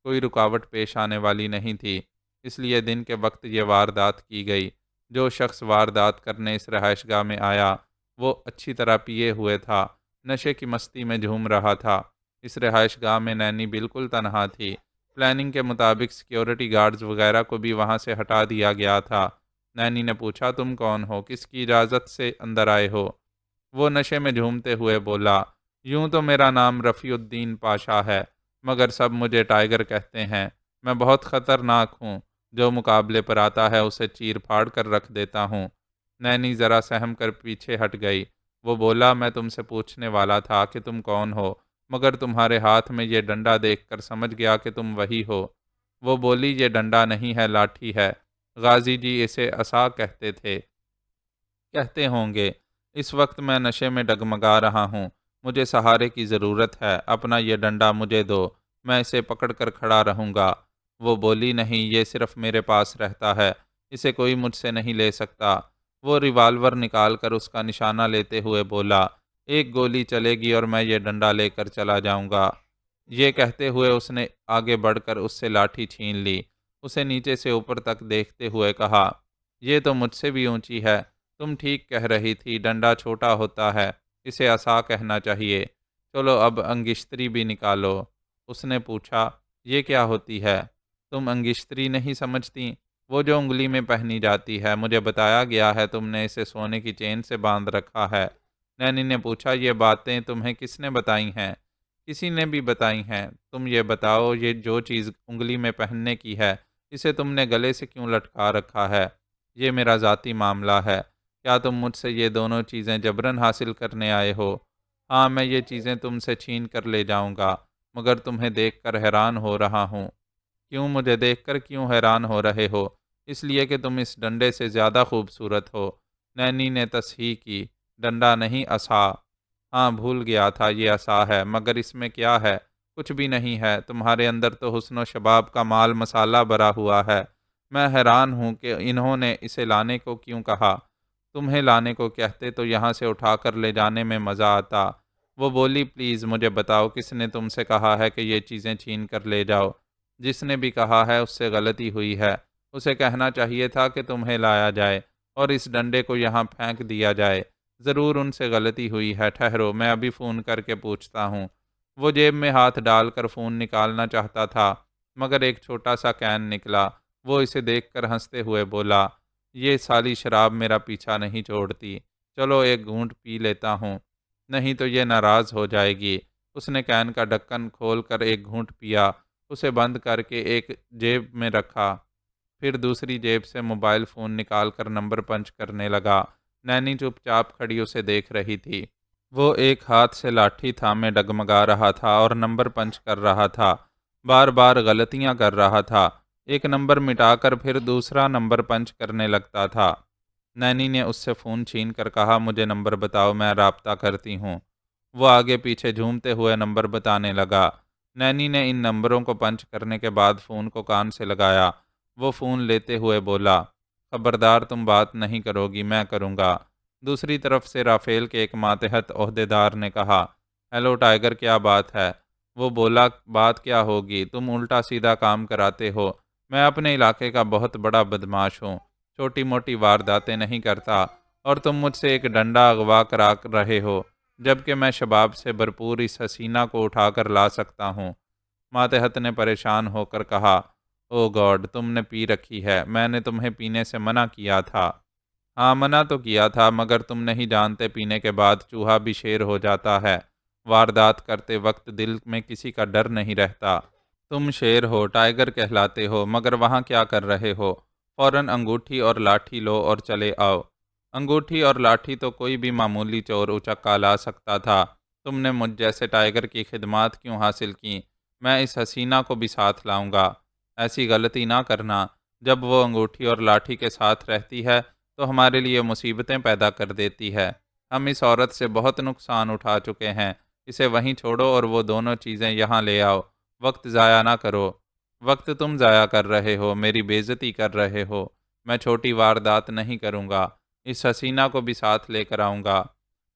کوئی رکاوٹ پیش آنے والی نہیں تھی، اس لیے دن کے وقت یہ واردات کی گئی۔ جو شخص واردات کرنے اس رہائش گاہ میں آیا وہ اچھی طرح پیے ہوئے تھا، نشے کی مستی میں جھوم رہا تھا۔ اس رہائش گاہ میں نینی بالکل تنہا تھی۔ پلاننگ کے مطابق سیکیورٹی گارڈز وغیرہ کو بھی وہاں سے ہٹا دیا گیا تھا۔ نینی نے پوچھا، تم کون ہو؟ کس کی اجازت سے اندر آئے ہو؟ وہ نشے میں جھومتے ہوئے بولا، یوں تو میرا نام رفیع الدین پاشا ہے، مگر سب مجھے ٹائیگر کہتے ہیں۔ میں بہت خطرناک ہوں، جو مقابلے پر آتا ہے اسے چیر پھاڑ کر رکھ دیتا ہوں۔ نینی ذرا سہم کر پیچھے ہٹ گئی۔ وہ بولا، میں تم سے پوچھنے والا تھا کہ تم کون ہو، مگر تمہارے ہاتھ میں یہ ڈنڈا دیکھ کر سمجھ گیا کہ تم وہی ہو۔ وہ بولی، یہ ڈنڈا نہیں ہے، لاٹھی ہے، غازی جی اسے عصا کہتے ہوں گے۔ اس وقت میں نشے میں ڈگمگا رہا ہوں، مجھے سہارے کی ضرورت ہے، اپنا یہ ڈنڈا مجھے دو، میں اسے پکڑ کر کھڑا رہوں گا۔ وہ بولی، نہیں، یہ صرف میرے پاس رہتا ہے، اسے کوئی مجھ سے نہیں لے سکتا۔ وہ ریوالور نکال کر اس کا نشانہ لیتے ہوئے بولا، ایک گولی چلے گی اور میں یہ ڈنڈا لے کر چلا جاؤں گا۔ یہ کہتے ہوئے اس نے آگے بڑھ کر اس سے لاٹھی چھین لی، اسے نیچے سے اوپر تک دیکھتے ہوئے کہا، یہ تو مجھ سے بھی اونچی ہے۔ تم ٹھیک کہہ رہی تھی، ڈنڈا چھوٹا ہوتا ہے، اسے عصا کہنا چاہیے۔ چلو اب انگشتری بھی نکالو۔ اس نے پوچھا، یہ کیا ہوتی ہے؟ تم انگشتری نہیں سمجھتی؟ وہ جو انگلی میں پہنی جاتی ہے، مجھے بتایا گیا ہے تم نے اسے سونے کی چین سے باندھ رکھا ہے۔ نینی نے پوچھا، یہ باتیں تمہیں کس نے بتائی ہیں؟ کسی نے بھی بتائی ہیں۔ تم یہ بتاؤ، یہ جو چیز انگلی میں پہننے کی ہے اسے تم نے گلے سے کیوں لٹکا رکھا ہے؟ یہ میرا ذاتی معاملہ ہے۔ کیا تم مجھ سے یہ دونوں چیزیں جبراً حاصل کرنے آئے ہو؟ ہاں، میں یہ چیزیں تم سے چھین کر لے جاؤں گا، مگر تمہیں دیکھ کر حیران ہو رہا ہوں۔ کیوں؟ مجھے دیکھ کر کیوں حیران ہو رہے ہو؟ اس لیے کہ تم اس ڈنڈے سے زیادہ خوبصورت ہو۔ نینی نے تصحیح کی، ڈنڈا نہیں، عصا۔ ہاں، بھول گیا تھا، یہ عصا ہے، مگر اس میں کیا ہے؟ کچھ بھی نہیں ہے، تمہارے اندر تو حسن و شباب کا مال مسالہ بھرا ہوا ہے۔ میں حیران ہوں کہ انہوں نے اسے لانے کو کیوں کہا۔ تمہیں لانے کو کہتے تو یہاں سے اٹھا کر لے جانے میں مزہ آتا۔ وہ بولی، پلیز مجھے بتاؤ، کس نے تم سے کہا ہے کہ یہ چیزیں چھین کر لے جاؤ؟ جس نے بھی کہا ہے اس سے غلطی ہوئی ہے، اسے کہنا چاہیے تھا کہ تمہیں لایا جائے اور اس ڈنڈے کو یہاں پھینک دیا جائے۔ ضرور ان سے غلطی ہوئی ہے، ٹھہرو، میں ابھی فون کر کے پوچھتا ہوں۔ وہ جیب میں ہاتھ ڈال کر فون نکالنا چاہتا تھا، مگر ایک چھوٹا سا کین نکلا۔ وہ اسے دیکھ کر ہنستے ہوئے بولا، یہ سالی شراب میرا پیچھا نہیں چھوڑتی، چلو ایک گھونٹ پی لیتا ہوں، نہیں تو یہ ناراض ہو جائے گی۔ اس نے کین کا ڈھکن کھول کر ایک گھونٹ پیا، اسے بند کر کے ایک جیب میں رکھا، پھر دوسری جیب سے موبائل فون نکال کر نمبر پنچ کرنے لگا۔ نینی چپ چاپ کھڑی اسے دیکھ رہی تھی۔ وہ ایک ہاتھ سے لاٹھی تھامے ڈگمگا رہا تھا اور نمبر پنچ کر رہا تھا، بار بار غلطیاں کر رہا تھا، ایک نمبر مٹا کر پھر دوسرا نمبر پنچ کرنے لگتا تھا۔ نینی نے اس سے فون چھین کر کہا، مجھے نمبر بتاؤ، میں رابطہ کرتی ہوں۔ وہ آگے پیچھے جھومتے ہوئے نمبر بتانے لگا۔ نینی نے ان نمبروں کو پنچ کرنے کے بعد فون کو کان سے لگایا۔ وہ فون لیتے ہوئے بولا، خبردار تم بات نہیں کرو گی، میں کروں گا۔ دوسری طرف سے رافیل کے ایک ماتحت عہدیدار نے کہا، ہیلو ٹائیگر، کیا بات ہے؟ وہ بولا، بات کیا ہوگی، تم الٹا سیدھا کام کراتے ہو۔ میں اپنے علاقے کا بہت بڑا بدماش ہوں، چھوٹی موٹی وارداتیں نہیں کرتا، اور تم مجھ سے ایک ڈنڈا اغوا کرا رہے ہو، جبکہ میں شباب سے بھرپور اس حسینہ کو اٹھا کر لا سکتا ہوں۔ ماتحت نے پریشان ہو کر کہا، او گاڈ، تم نے پی رکھی ہے، میں نے تمہیں پینے سے منع کیا تھا۔ ہاں، منع تو کیا تھا، مگر تم نہیں جانتے پینے کے بعد چوہا بھی شیر ہو جاتا ہے۔ واردات کرتے وقت دل میں کسی کا ڈر نہیں رہتا۔ تم شیر ہو، ٹائیگر کہلاتے ہو، مگر وہاں کیا کر رہے ہو؟ فوراً انگوٹھی اور لاٹھی لو اور چلے آؤ۔ انگوٹھی اور لاٹھی تو کوئی بھی معمولی چور اچکا لا سکتا تھا، تم نے مجھ جیسے ٹائیگر کی خدمات کیوں حاصل کی؟ میں اس حسینہ کو بھی ساتھ لاؤں گا۔ ایسی غلطی نہ کرنا، جب وہ انگوٹھی اور لاٹھی کے ساتھ رہتی ہے تو ہمارے لیے مصیبتیں پیدا کر دیتی ہے۔ ہم اس عورت سے بہت نقصان اٹھا چکے ہیں، اسے وہیں چھوڑو اور وہ دونوں چیزیں یہاں لے آؤ۔ وقت ضائع نہ کرو۔ وقت تم ضائع کر رہے ہو، میری بے عزتی کر رہے ہو۔ میں چھوٹی واردات نہیں کروں گا، اس حسینہ کو بھی ساتھ لے کر آؤں گا۔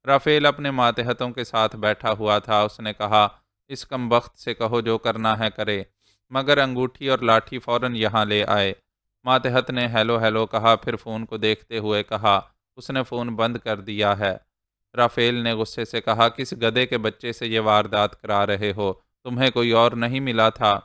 رافیل اپنے ماتحتوں کے ساتھ بیٹھا ہوا تھا، اس نے کہا اس کمبخت سے کہو جو کرنا ہے کرے، مگر انگوٹھی اور لاٹھی فوراً یہاں لے آئے۔ ماتحت نے ہیلو ہیلو کہا، پھر فون کو دیکھتے ہوئے کہا اس نے فون بند کر دیا ہے۔ رافیل نے غصے سے کہا کس گدھے کے بچے سے یہ واردات کرا رہے ہو؟ تمہیں کوئی اور نہیں ملا تھا؟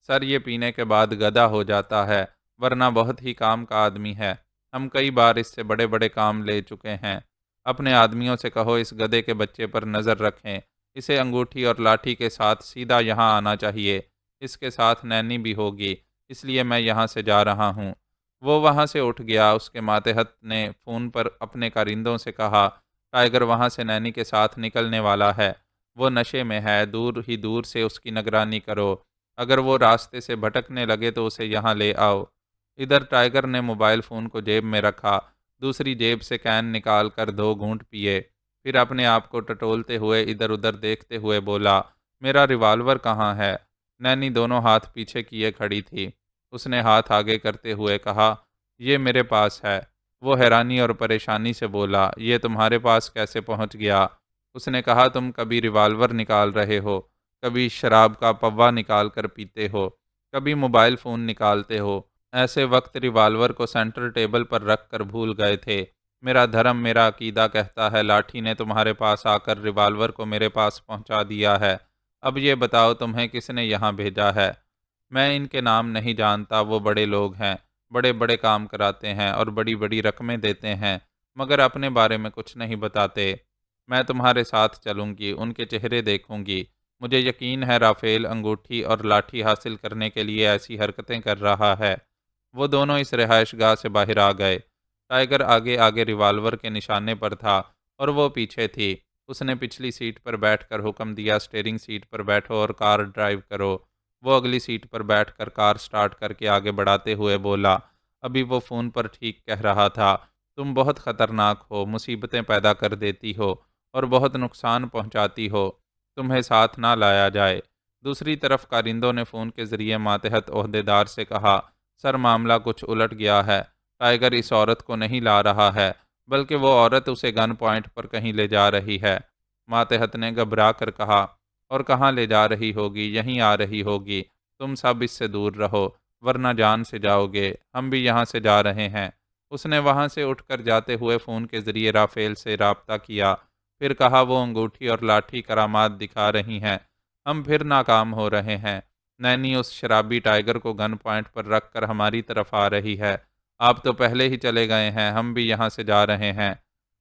سر یہ پینے کے بعد گدھا ہو جاتا ہے، ورنہ بہت ہی کام کا آدمی ہے، ہم کئی بار اس سے بڑے بڑے کام لے چکے ہیں۔ اپنے آدمیوں سے کہو اس گدھے کے بچے پر نظر رکھیں، اسے انگوٹھی اور لاٹھی کے ساتھ سیدھا یہاں آنا چاہیے، اس کے ساتھ نینی بھی ہوگی، اس لیے میں یہاں سے جا رہا ہوں۔ وہ وہاں سے اٹھ گیا۔ اس کے ماتحت نے فون پر اپنے کارندوں سے کہا ٹائیگر وہاں سے نینی کے ساتھ نکلنے والا ہے، وہ نشے میں ہے، دور ہی دور سے اس کی نگرانی کرو، اگر وہ راستے سے بھٹکنے لگے تو اسے یہاں لے آؤ۔ ادھر ٹائیگر نے موبائل فون کو جیب میں رکھا، دوسری جیب سے کین نکال کر 2 گھونٹ پیے، پھر اپنے آپ کو ٹٹولتے ہوئے ادھر ادھر دیکھتے ہوئے بولا میرا ریوالور کہاں ہے؟ نینی دونوں ہاتھ پیچھے کیے کھڑی تھی۔ اس نے ہاتھ آگے کرتے ہوئے کہا یہ میرے پاس ہے۔ وہ حیرانی اور پریشانی سے بولا یہ تمہارے پاس کیسے پہنچ گیا؟ اس نے کہا تم کبھی ریوالور نکال رہے ہو، کبھی شراب کا پوا نکال کر پیتے ہو، کبھی موبائل فون نکالتے ہو، ایسے وقت ریوالور کو سینٹر ٹیبل پر رکھ کر بھول گئے تھے۔ میرا دھرم، میرا عقیدہ کہتا ہے لاٹھی نے تمہارے پاس آ کر ریوالور کو میرے پاس پہنچا دیا ہے۔ اب یہ بتاؤ تمہیں کس نے یہاں بھیجا ہے؟ میں ان کے نام نہیں جانتا، وہ بڑے لوگ ہیں، بڑے بڑے کام کراتے ہیں اور بڑی بڑی رقمیں دیتے ہیں، مگر اپنے بارے میں کچھ نہیں بتاتے۔ میں تمہارے ساتھ چلوں گی، ان کے چہرے دیکھوں گی، مجھے یقین ہے رافیل انگوٹھی اور لاٹھی حاصل کرنے کے لیے ایسی حرکتیں کر رہا ہے۔ وہ دونوں اس رہائش گاہ سے باہر آ گئے۔ ٹائیگر آگے آگے ریوالور کے نشانے پر تھا اور وہ پیچھے تھی۔ اس نے پچھلی سیٹ پر بیٹھ کر حکم دیا اسٹیئرنگ سیٹ پر بیٹھو اور کار ڈرائیو کرو۔ وہ اگلی سیٹ پر بیٹھ کر کار سٹارٹ کر کے آگے بڑھاتے ہوئے بولا ابھی وہ فون پر ٹھیک کہہ رہا تھا، تم بہت خطرناک ہو، مصیبتیں پیدا کر دیتی ہو اور بہت نقصان پہنچاتی ہو، تمہیں ساتھ نہ لایا جائے۔ دوسری طرف کارندوں نے فون کے ذریعے ماتحت عہدیدار سے کہا سر معاملہ کچھ الٹ گیا ہے، ٹائیگر اس عورت کو نہیں لا رہا ہے، بلکہ وہ عورت اسے گن پوائنٹ پر کہیں لے جا رہی ہے۔ ماتحت نے گھبرا کر کہا اور کہاں لے جا رہی ہوگی؟ یہیں آ رہی ہوگی، تم سب اس سے دور رہو ورنہ جان سے جاؤ گے، ہم بھی یہاں سے جا رہے ہیں۔ اس نے وہاں سے اٹھ کر جاتے ہوئے فون کے ذریعے رافیل سے رابطہ کیا، پھر کہا وہ انگوٹھی اور لاٹھی کرامات دکھا رہی ہیں، ہم پھر ناکام ہو رہے ہیں۔ نینی اس شرابی ٹائیگر کو گن پوائنٹ پر رکھ کر ہماری طرف آ رہی ہے، آپ تو پہلے ہی چلے گئے ہیں، ہم بھی یہاں سے جا رہے ہیں۔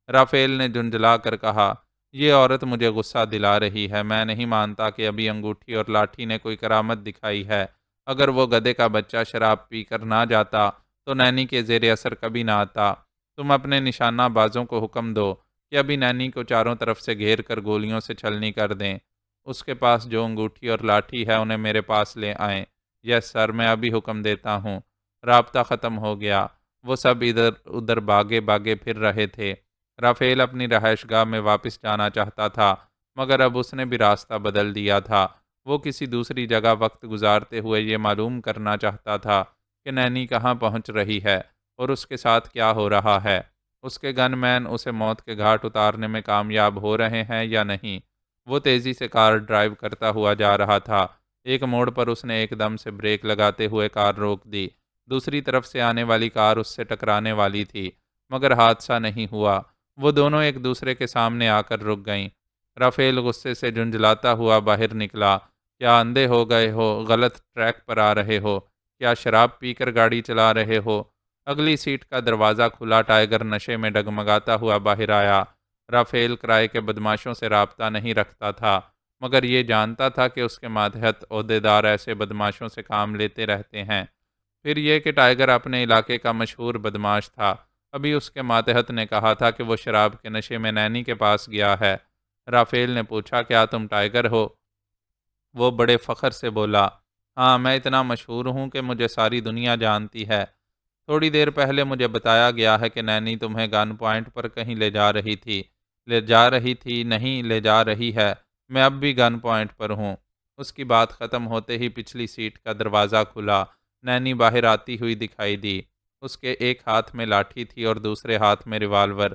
رافیل نے جھنجھلا کر کہا یہ عورت مجھے غصہ دلا رہی ہے، میں نہیں مانتا کہ ابھی انگوٹھی اور لاٹھی نے کوئی کرامت دکھائی ہے، اگر وہ گدھے کا بچہ شراب پی کر نہ جاتا تو نینی کے زیر اثر کبھی نہ آتا۔ تم اپنے نشانہ بازوں کو حکم دو کہ ابھی نینی کو چاروں طرف سے گھیر کر گولیوں سے چھلنی کر دیں، اس کے پاس جو انگوٹھی اور لاٹھی ہے انہیں میرے پاس لے آئیں۔ یس سر، میں ابھی حکم دیتا ہوں۔ رابطہ ختم ہو گیا، وہ سب ادھر ادھر باغے باغے پھر رہے تھے۔ رافیل اپنی رہائش گاہ میں واپس جانا چاہتا تھا، مگر اب اس نے بھی راستہ بدل دیا تھا۔ وہ کسی دوسری جگہ وقت گزارتے ہوئے یہ معلوم کرنا چاہتا تھا کہ نینی کہاں پہنچ رہی ہے اور اس کے ساتھ کیا ہو رہا ہے، اس کے گن مین اسے موت کے گھاٹ اتارنے میں کامیاب ہو رہے ہیں یا نہیں۔ وہ تیزی سے کار ڈرائیو کرتا ہوا جا رہا تھا۔ ایک موڑ پر اس نے ایک دم سے بریک لگاتے ہوئے کار روک دی۔ دوسری طرف سے آنے والی کار اس سے ٹکرانے والی تھی، مگر حادثہ نہیں ہوا۔ وہ دونوں ایک دوسرے کے سامنے آ کر رک گئیں۔ رافیل غصے سے جھنجھلاتا ہوا باہر نکلا، کیا اندھے ہو گئے ہو؟ غلط ٹریک پر آ رہے ہو؟ کیا شراب پی کر گاڑی چلا رہے ہو؟ اگلی سیٹ کا دروازہ کھلا، ٹائیگر نشے میں ڈگمگاتا ہوا باہر آیا۔ رافیل کرائے کے بدماشوں سے رابطہ نہیں رکھتا تھا، مگر یہ جانتا تھا کہ اس کے ماتحت عہدیدار ایسے بدماشوں سے کام لیتے رہتے ہیں۔ پھر یہ کہ ٹائیگر اپنے علاقے کا مشہور بدماش تھا۔ ابھی اس کے ماتحت نے کہا تھا کہ وہ شراب کے نشے میں نینی کے پاس گیا ہے۔ رافیل نے پوچھا، کیا تم ٹائیگر ہو؟ وہ بڑے فخر سے بولا، ہاں، میں اتنا مشہور ہوں کہ مجھے ساری دنیا جانتی ہے۔ تھوڑی دیر پہلے مجھے بتایا گیا ہے کہ نینی تمہیں گن پوائنٹ پر کہیں لے جا رہی تھی۔ نہیں لے جا رہی ہے، میں اب بھی گن پوائنٹ پر ہوں۔ اس کی بات ختم ہوتے ہی پچھلی سیٹ کا دروازہ کھلا، نینی باہر آتی ہوئی دکھائی دی۔ اس کے ایک ہاتھ میں لاٹھی تھی اور دوسرے ہاتھ میں ریوالور۔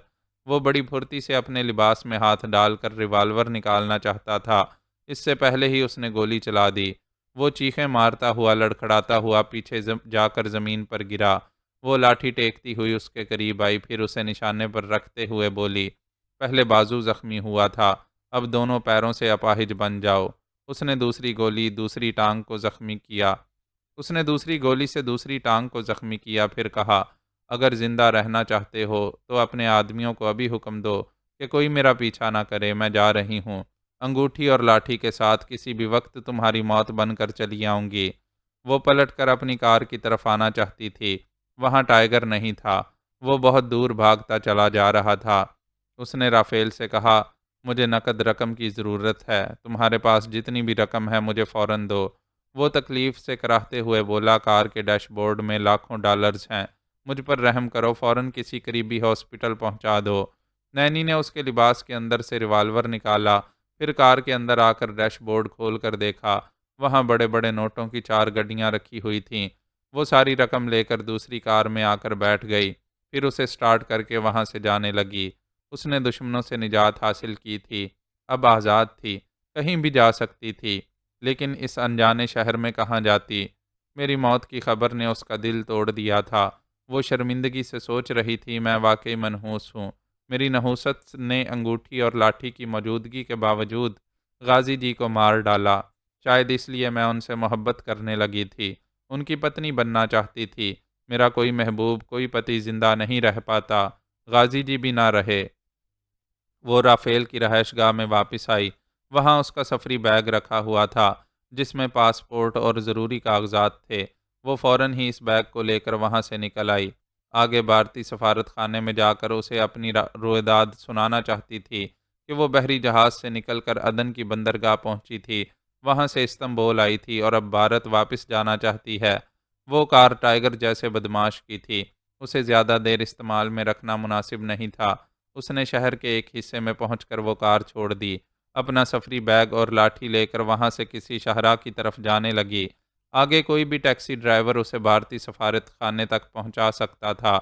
وہ بڑی پھرتی سے اپنے لباس میں ہاتھ ڈال کر ریوالور نکالنا چاہتا تھا، اس سے پہلے ہی اس نے گولی چلا دی۔ وہ چیخیں مارتا ہوا لڑکھڑاتا ہوا پیچھے جا کر زمین پر گرا۔ وہ لاٹھی ٹیکتی ہوئی اس کے قریب آئی، پھر اسے نشانے پر رکھتے ہوئے بولی، پہلے بازو زخمی ہوا تھا، اب دونوں پیروں سے اپاہج بن جاؤ۔ اس نے دوسری گولی سے دوسری ٹانگ کو زخمی کیا، پھر کہا، اگر زندہ رہنا چاہتے ہو تو اپنے آدمیوں کو ابھی حکم دو کہ کوئی میرا پیچھا نہ کرے، میں جا رہی ہوں۔ انگوٹھی اور لاٹھی کے ساتھ کسی بھی وقت تمہاری موت بن کر چلی آؤں گی۔ وہ پلٹ کر اپنی کار کی طرف آنا چاہتی تھی، وہاں ٹائیگر نہیں تھا، وہ بہت دور بھاگتا چلا جا رہا تھا۔ اس نے رافیل سے کہا، مجھے نقد رقم کی ضرورت ہے، تمہارے پاس جتنی بھی رقم ہے مجھے فوراً دو۔ وہ تکلیف سے کراہتے ہوئے بولا، کار کے ڈیش بورڈ میں لاکھوں ڈالرز ہیں، مجھ پر رحم کرو، فوراً کسی قریبی ہاسپٹل پہنچا دو۔ نینی نے اس کے لباس کے اندر سے ریوالور نکالا، پھر کار کے اندر آ کر ڈیش بورڈ کھول کر دیکھا، وہاں بڑے بڑے نوٹوں کی 4 گڈیاں رکھی ہوئی تھیں۔ وہ ساری رقم لے کر دوسری کار میں آ کر بیٹھ گئی، پھر اسے سٹارٹ کر کے وہاں سے جانے لگی۔ اس نے دشمنوں سے نجات حاصل کی تھی، اب آزاد تھی، کہیں بھی جا سکتی تھی، لیکن اس انجانے شہر میں کہاں جاتی؟ میری موت کی خبر نے اس کا دل توڑ دیا تھا۔ وہ شرمندگی سے سوچ رہی تھی، میں واقعی منحوس ہوں۔ میری نحوست نے انگوٹھی اور لاٹھی کی موجودگی کے باوجود غازی جی کو مار ڈالا۔ شاید اس لیے میں ان سے محبت کرنے لگی تھی، ان کی پتنی بننا چاہتی تھی۔ میرا کوئی محبوب، کوئی پتی زندہ نہیں رہ پاتا، غازی جی بھی نہ رہے۔ وہ رافیل کی رہائش گاہ میں واپس آئی، وہاں اس کا سفری بیگ رکھا ہوا تھا جس میں پاسپورٹ اور ضروری کاغذات تھے۔ وہ فوراً ہی اس بیگ کو لے کر وہاں سے نکل آئی، آگے بھارتی سفارت خانے میں جا کر اسے اپنی رویداد سنانا چاہتی تھی کہ وہ بحری جہاز سے نکل کر عدن کی بندرگاہ پہنچی تھی، وہاں سے استنبول آئی تھی اور اب بھارت واپس جانا چاہتی ہے۔ وہ کار ٹائیگر جیسے بدماش کی تھی، اسے زیادہ دیر استعمال میں رکھنا مناسب نہیں تھا۔ اس نے شہر کے ایک حصے میں پہنچ کر وہ کار چھوڑ دی، اپنا سفری بیگ اور لاٹھی لے کر وہاں سے کسی شاہراہ کی طرف جانے لگی۔ آگے کوئی بھی ٹیکسی ڈرائیور اسے بھارتی سفارت خانے تک پہنچا سکتا تھا۔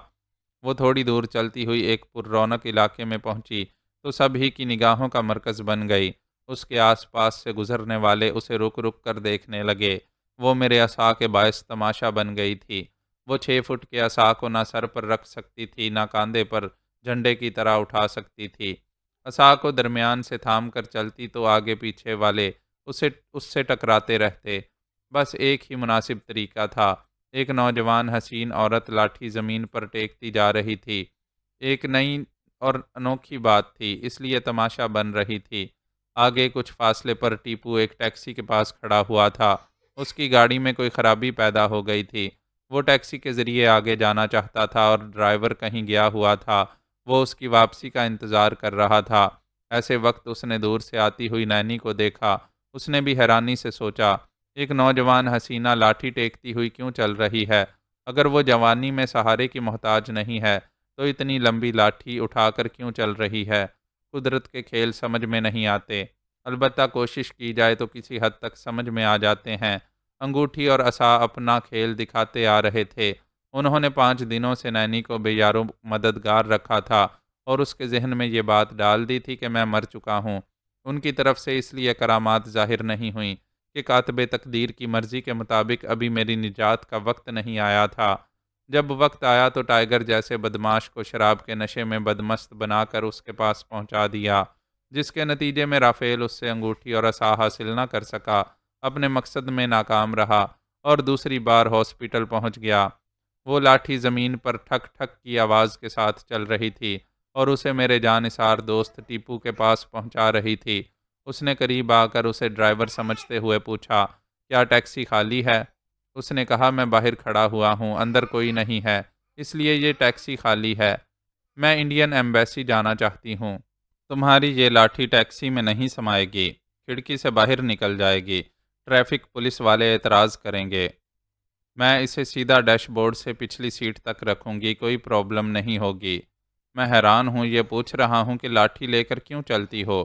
وہ تھوڑی دور چلتی ہوئی ایک پر رونق علاقے میں پہنچی تو سبھی کی نگاہوں کا مرکز بن گئی۔ اس کے آس پاس سے گزرنے والے اسے رک رک کر دیکھنے لگے۔ وہ میرے عصا کے باعث تماشا بن گئی تھی۔ وہ 6 فٹ کے عصا کو نہ سر پر رکھ سکتی تھی، نہ کاندھے پر جھنڈے کی طرح اٹھا سکتی تھی۔ عصا کو درمیان سے تھام کر چلتی تو آگے پیچھے والے اس سے ٹکراتے رہتے۔ بس ایک ہی مناسب طریقہ تھا۔ ایک نوجوان حسین عورت لاٹھی زمین پر ٹیکتی جا رہی تھی۔ ایک نئی اور انوکھی بات تھی، اس لیے تماشا بن رہی تھی۔ آگے کچھ فاصلے پر ٹیپو ایک ٹیکسی کے پاس کھڑا ہوا تھا۔ اس کی گاڑی میں کوئی خرابی پیدا ہو گئی تھی۔ وہ ٹیکسی کے ذریعے آگے جانا چاہتا تھا اور ڈرائیور کہیں گیا ہوا تھا، وہ اس کی واپسی کا انتظار کر رہا تھا۔ ایسے وقت اس نے دور سے آتی ہوئی نینی کو دیکھا۔ اس نے بھی حیرانی سے سوچا، ایک نوجوان حسینہ لاٹھی ٹیکتی ہوئی کیوں چل رہی ہے؟ اگر وہ جوانی میں سہارے کی محتاج نہیں ہے تو اتنی لمبی لاٹھی اٹھا کر کیوں چل رہی ہے؟ قدرت کے کھیل سمجھ میں نہیں آتے، البتہ کوشش کی جائے تو کسی حد تک سمجھ میں آ جاتے ہیں۔ انگوٹھی اور عصا اپنا کھیل دکھاتے آ رہے تھے۔ انہوں نے 5 دنوں سے نینی کو بے یار و مددگار رکھا تھا اور اس کے ذہن میں یہ بات ڈال دی تھی کہ میں مر چکا ہوں۔ ان کی طرف سے اس لیے کرامات ظاہر نہیں ہوئیں کہ کاتب تقدیر کی مرضی کے مطابق ابھی میری نجات کا وقت نہیں آیا تھا۔ جب وقت آیا تو ٹائیگر جیسے بدماش کو شراب کے نشے میں بدمست بنا کر اس کے پاس پہنچا دیا، جس کے نتیجے میں رافیل اس سے انگوٹھی اور عصا حاصل نہ کر سکا، اپنے مقصد میں ناکام رہا اور دوسری بار ہاسپٹل پہنچ گیا۔ وہ لاٹھی زمین پر ٹھک ٹھک کی آواز کے ساتھ چل رہی تھی اور اسے میرے جانثار دوست ٹیپو کے پاس پہنچا رہی تھی۔ اس نے قریب آ کر اسے ڈرائیور سمجھتے ہوئے پوچھا، کیا ٹیکسی خالی ہے؟ اس نے کہا میں باہر کھڑا ہوا ہوں، اندر کوئی نہیں ہے، اس لیے یہ ٹیکسی خالی ہے۔ میں انڈین ایمبیسی جانا چاہتی ہوں۔ تمہاری یہ لاٹھی ٹیکسی میں نہیں سمائے گی، کھڑکی سے باہر نکل جائے گی، ٹریفک پولیس والے اعتراض کریں گے۔ میں اسے سیدھا ڈیش بورڈ سے پچھلی سیٹ تک رکھوں گی، کوئی پرابلم نہیں ہوگی۔ میں حیران ہوں، یہ پوچھ رہا ہوں کہ لاٹھی لے کر کیوں چلتی ہو؟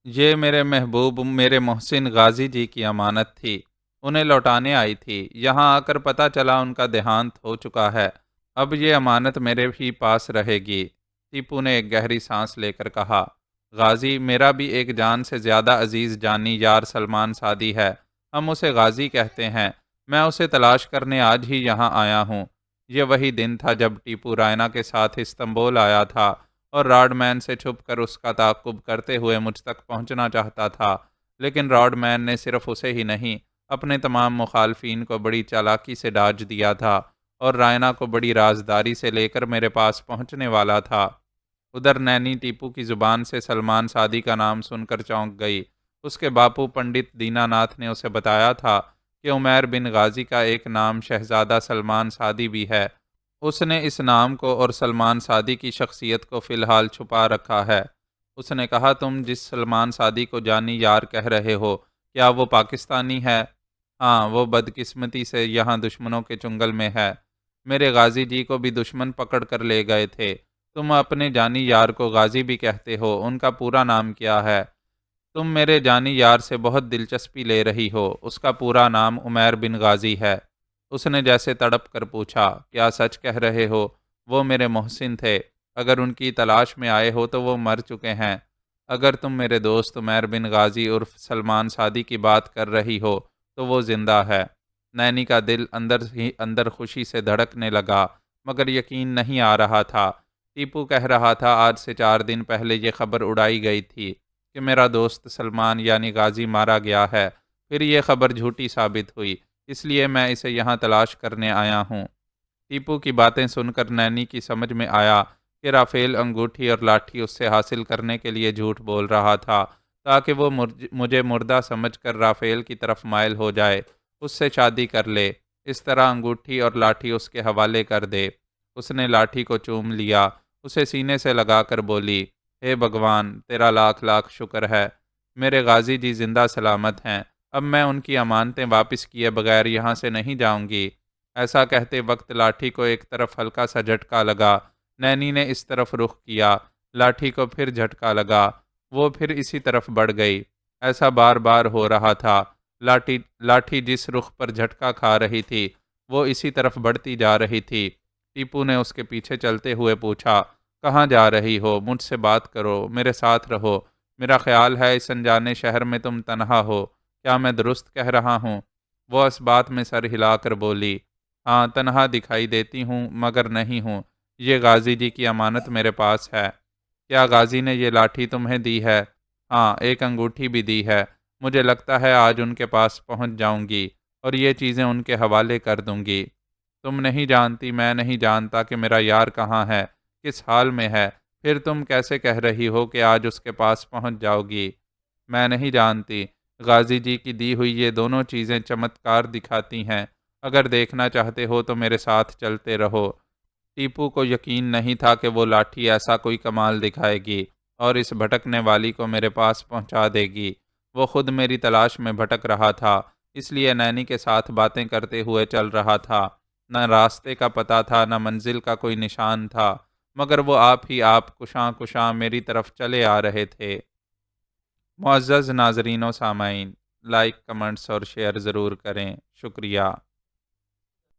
یہ میرے محبوب، میرے محسن غازی جی کی امانت تھی، انہیں لوٹانے آئی تھی۔ یہاں آ کر پتہ چلا ان کا دیہانت ہو چکا ہے، اب یہ امانت میرے ہی پاس رہے گی۔ ٹیپو نے ایک گہری سانس لے کر کہا، غازی، میرا بھی ایک جان سے زیادہ عزیز جانی یار سلمان سعدی ہے، ہم اسے غازی کہتے ہیں۔ میں اسے تلاش کرنے آج ہی یہاں آیا ہوں۔ یہ وہی دن تھا جب ٹیپو رائنا کے ساتھ استنبول آیا تھا اور راڈ مین سے چھپ کر اس کا تعاقب کرتے ہوئے مجھ تک پہنچنا چاہتا تھا، لیکن راڈ مین نے صرف اسے ہی نہیں، اپنے تمام مخالفین کو بڑی چالاکی سے ڈاج دیا تھا اور رائنا کو بڑی رازداری سے لے کر میرے پاس پہنچنے والا تھا۔ ادھر نینی ٹیپو کی زبان سے سلمان سعدی کا نام سن کر چونک گئی۔ اس کے باپو پنڈت دینا ناتھ نے اسے بتایا تھا کہ عمیر بن غازی کا ایک نام شہزادہ سلمان سعدی بھی ہے۔ اس نے اس نام کو اور سلمان سعدی کی شخصیت کو فی الحال چھپا رکھا ہے۔ اس نے کہا، تم جس سلمان سعدی کو جانی یار کہہ رہے ہو، کیا وہ پاکستانی ہے؟ ہاں، وہ بدقسمتی سے یہاں دشمنوں کے چنگل میں ہے۔ میرے غازی جی کو بھی دشمن پکڑ کر لے گئے تھے۔ تم اپنے جانی یار کو غازی بھی کہتے ہو، ان کا پورا نام کیا ہے؟ تم میرے جانی یار سے بہت دلچسپی لے رہی ہو، اس کا پورا نام عمیر بن غازی ہے۔ اس نے جیسے تڑپ کر پوچھا، کیا سچ کہہ رہے ہو؟ وہ میرے محسن تھے، اگر ان کی تلاش میں آئے ہو تو وہ مر چکے ہیں۔ اگر تم میرے دوست عمیر بن غازی عرف سلمان سعدی کی بات کر رہی ہو تو وہ زندہ ہے۔ نینی کا دل اندر ہی اندر خوشی سے دھڑکنے لگا، مگر یقین نہیں آ رہا تھا۔ ٹیپو کہہ رہا تھا، آج سے 4 دن پہلے یہ خبر اڑائی گئی تھی کہ میرا دوست سلمان یعنی غازی مارا گیا ہے، پھر یہ خبر جھوٹی ثابت ہوئی، اس لیے میں اسے یہاں تلاش کرنے آیا ہوں۔ ٹیپو کی باتیں سن کر نینی کی سمجھ میں آیا کہ رافیل انگوٹھی اور لاٹھی اس سے حاصل کرنے کے لیے جھوٹ بول رہا تھا تاکہ وہ مجھے مردہ سمجھ کر رافیل کی طرف مائل ہو جائے، اس سے شادی کر لے، اس طرح انگوٹھی اور لاٹھی اس کے حوالے کر دے۔ اس نے لاٹھی کو چوم لیا، اسے سینے سے لگا کر بولی، اے بھگوان، تیرا لاکھ لاکھ شکر ہے، میرے غازی جی زندہ سلامت ہیں، اب میں ان کی امانتیں واپس کیے بغیر یہاں سے نہیں جاؤں گی۔ ایسا کہتے وقت لاٹھی کو ایک طرف ہلکا سا جھٹکا لگا، نینی نے اس طرف رخ کیا، لاٹھی کو پھر جھٹکا لگا، وہ پھر اسی طرف بڑھ گئی۔ ایسا بار بار ہو رہا تھا، لاٹھی جس رخ پر جھٹکا کھا رہی تھی وہ اسی طرف بڑھتی جا رہی تھی۔ ٹیپو نے اس کے پیچھے چلتے ہوئے پوچھا، کہاں جا رہی ہو؟ مجھ سے بات کرو، میرے ساتھ رہو، میرا خیال ہے اس انجانے شہر میں تم تنہا ہو، کیا میں درست کہہ رہا ہوں؟ وہ اس بات میں سر ہلا کر بولی، ہاں، تنہا دکھائی دیتی ہوں مگر نہیں ہوں، یہ غازی جی کی امانت میرے پاس ہے۔ کیا غازی نے یہ لاٹھی تمہیں دی ہے؟ ہاں، ایک انگوٹھی بھی دی ہے، مجھے لگتا ہے آج ان کے پاس پہنچ جاؤں گی اور یہ چیزیں ان کے حوالے کر دوں گی۔ تم نہیں جانتی، میں نہیں جانتا کہ میرا یار کہاں ہے، کس حال میں ہے، پھر تم کیسے کہہ رہی ہو کہ آج اس کے پاس پہنچ جاؤ گی؟ میں نہیں جانتی، غازی جی کی دی ہوئی یہ دونوں چیزیں چمتکار دکھاتی ہیں، اگر دیکھنا چاہتے ہو تو میرے ساتھ چلتے رہو۔ ٹیپو کو یقین نہیں تھا کہ وہ لاٹھی ایسا کوئی کمال دکھائے گی اور اس بھٹکنے والی کو میرے پاس پہنچا دے گی۔ وہ خود میری تلاش میں بھٹک رہا تھا، اس لیے نینی کے ساتھ باتیں کرتے ہوئے چل رہا تھا۔ نہ راستے کا پتہ تھا، نہ منزل کا کوئی نشان تھا، مگر وہ آپ ہی آپ کشاں کشاں میری طرف چلے آ رہے تھے۔ معزز ناظرین و سامعین، لائک، کمنٹس اور شیئر ضرور کریں، شکریہ۔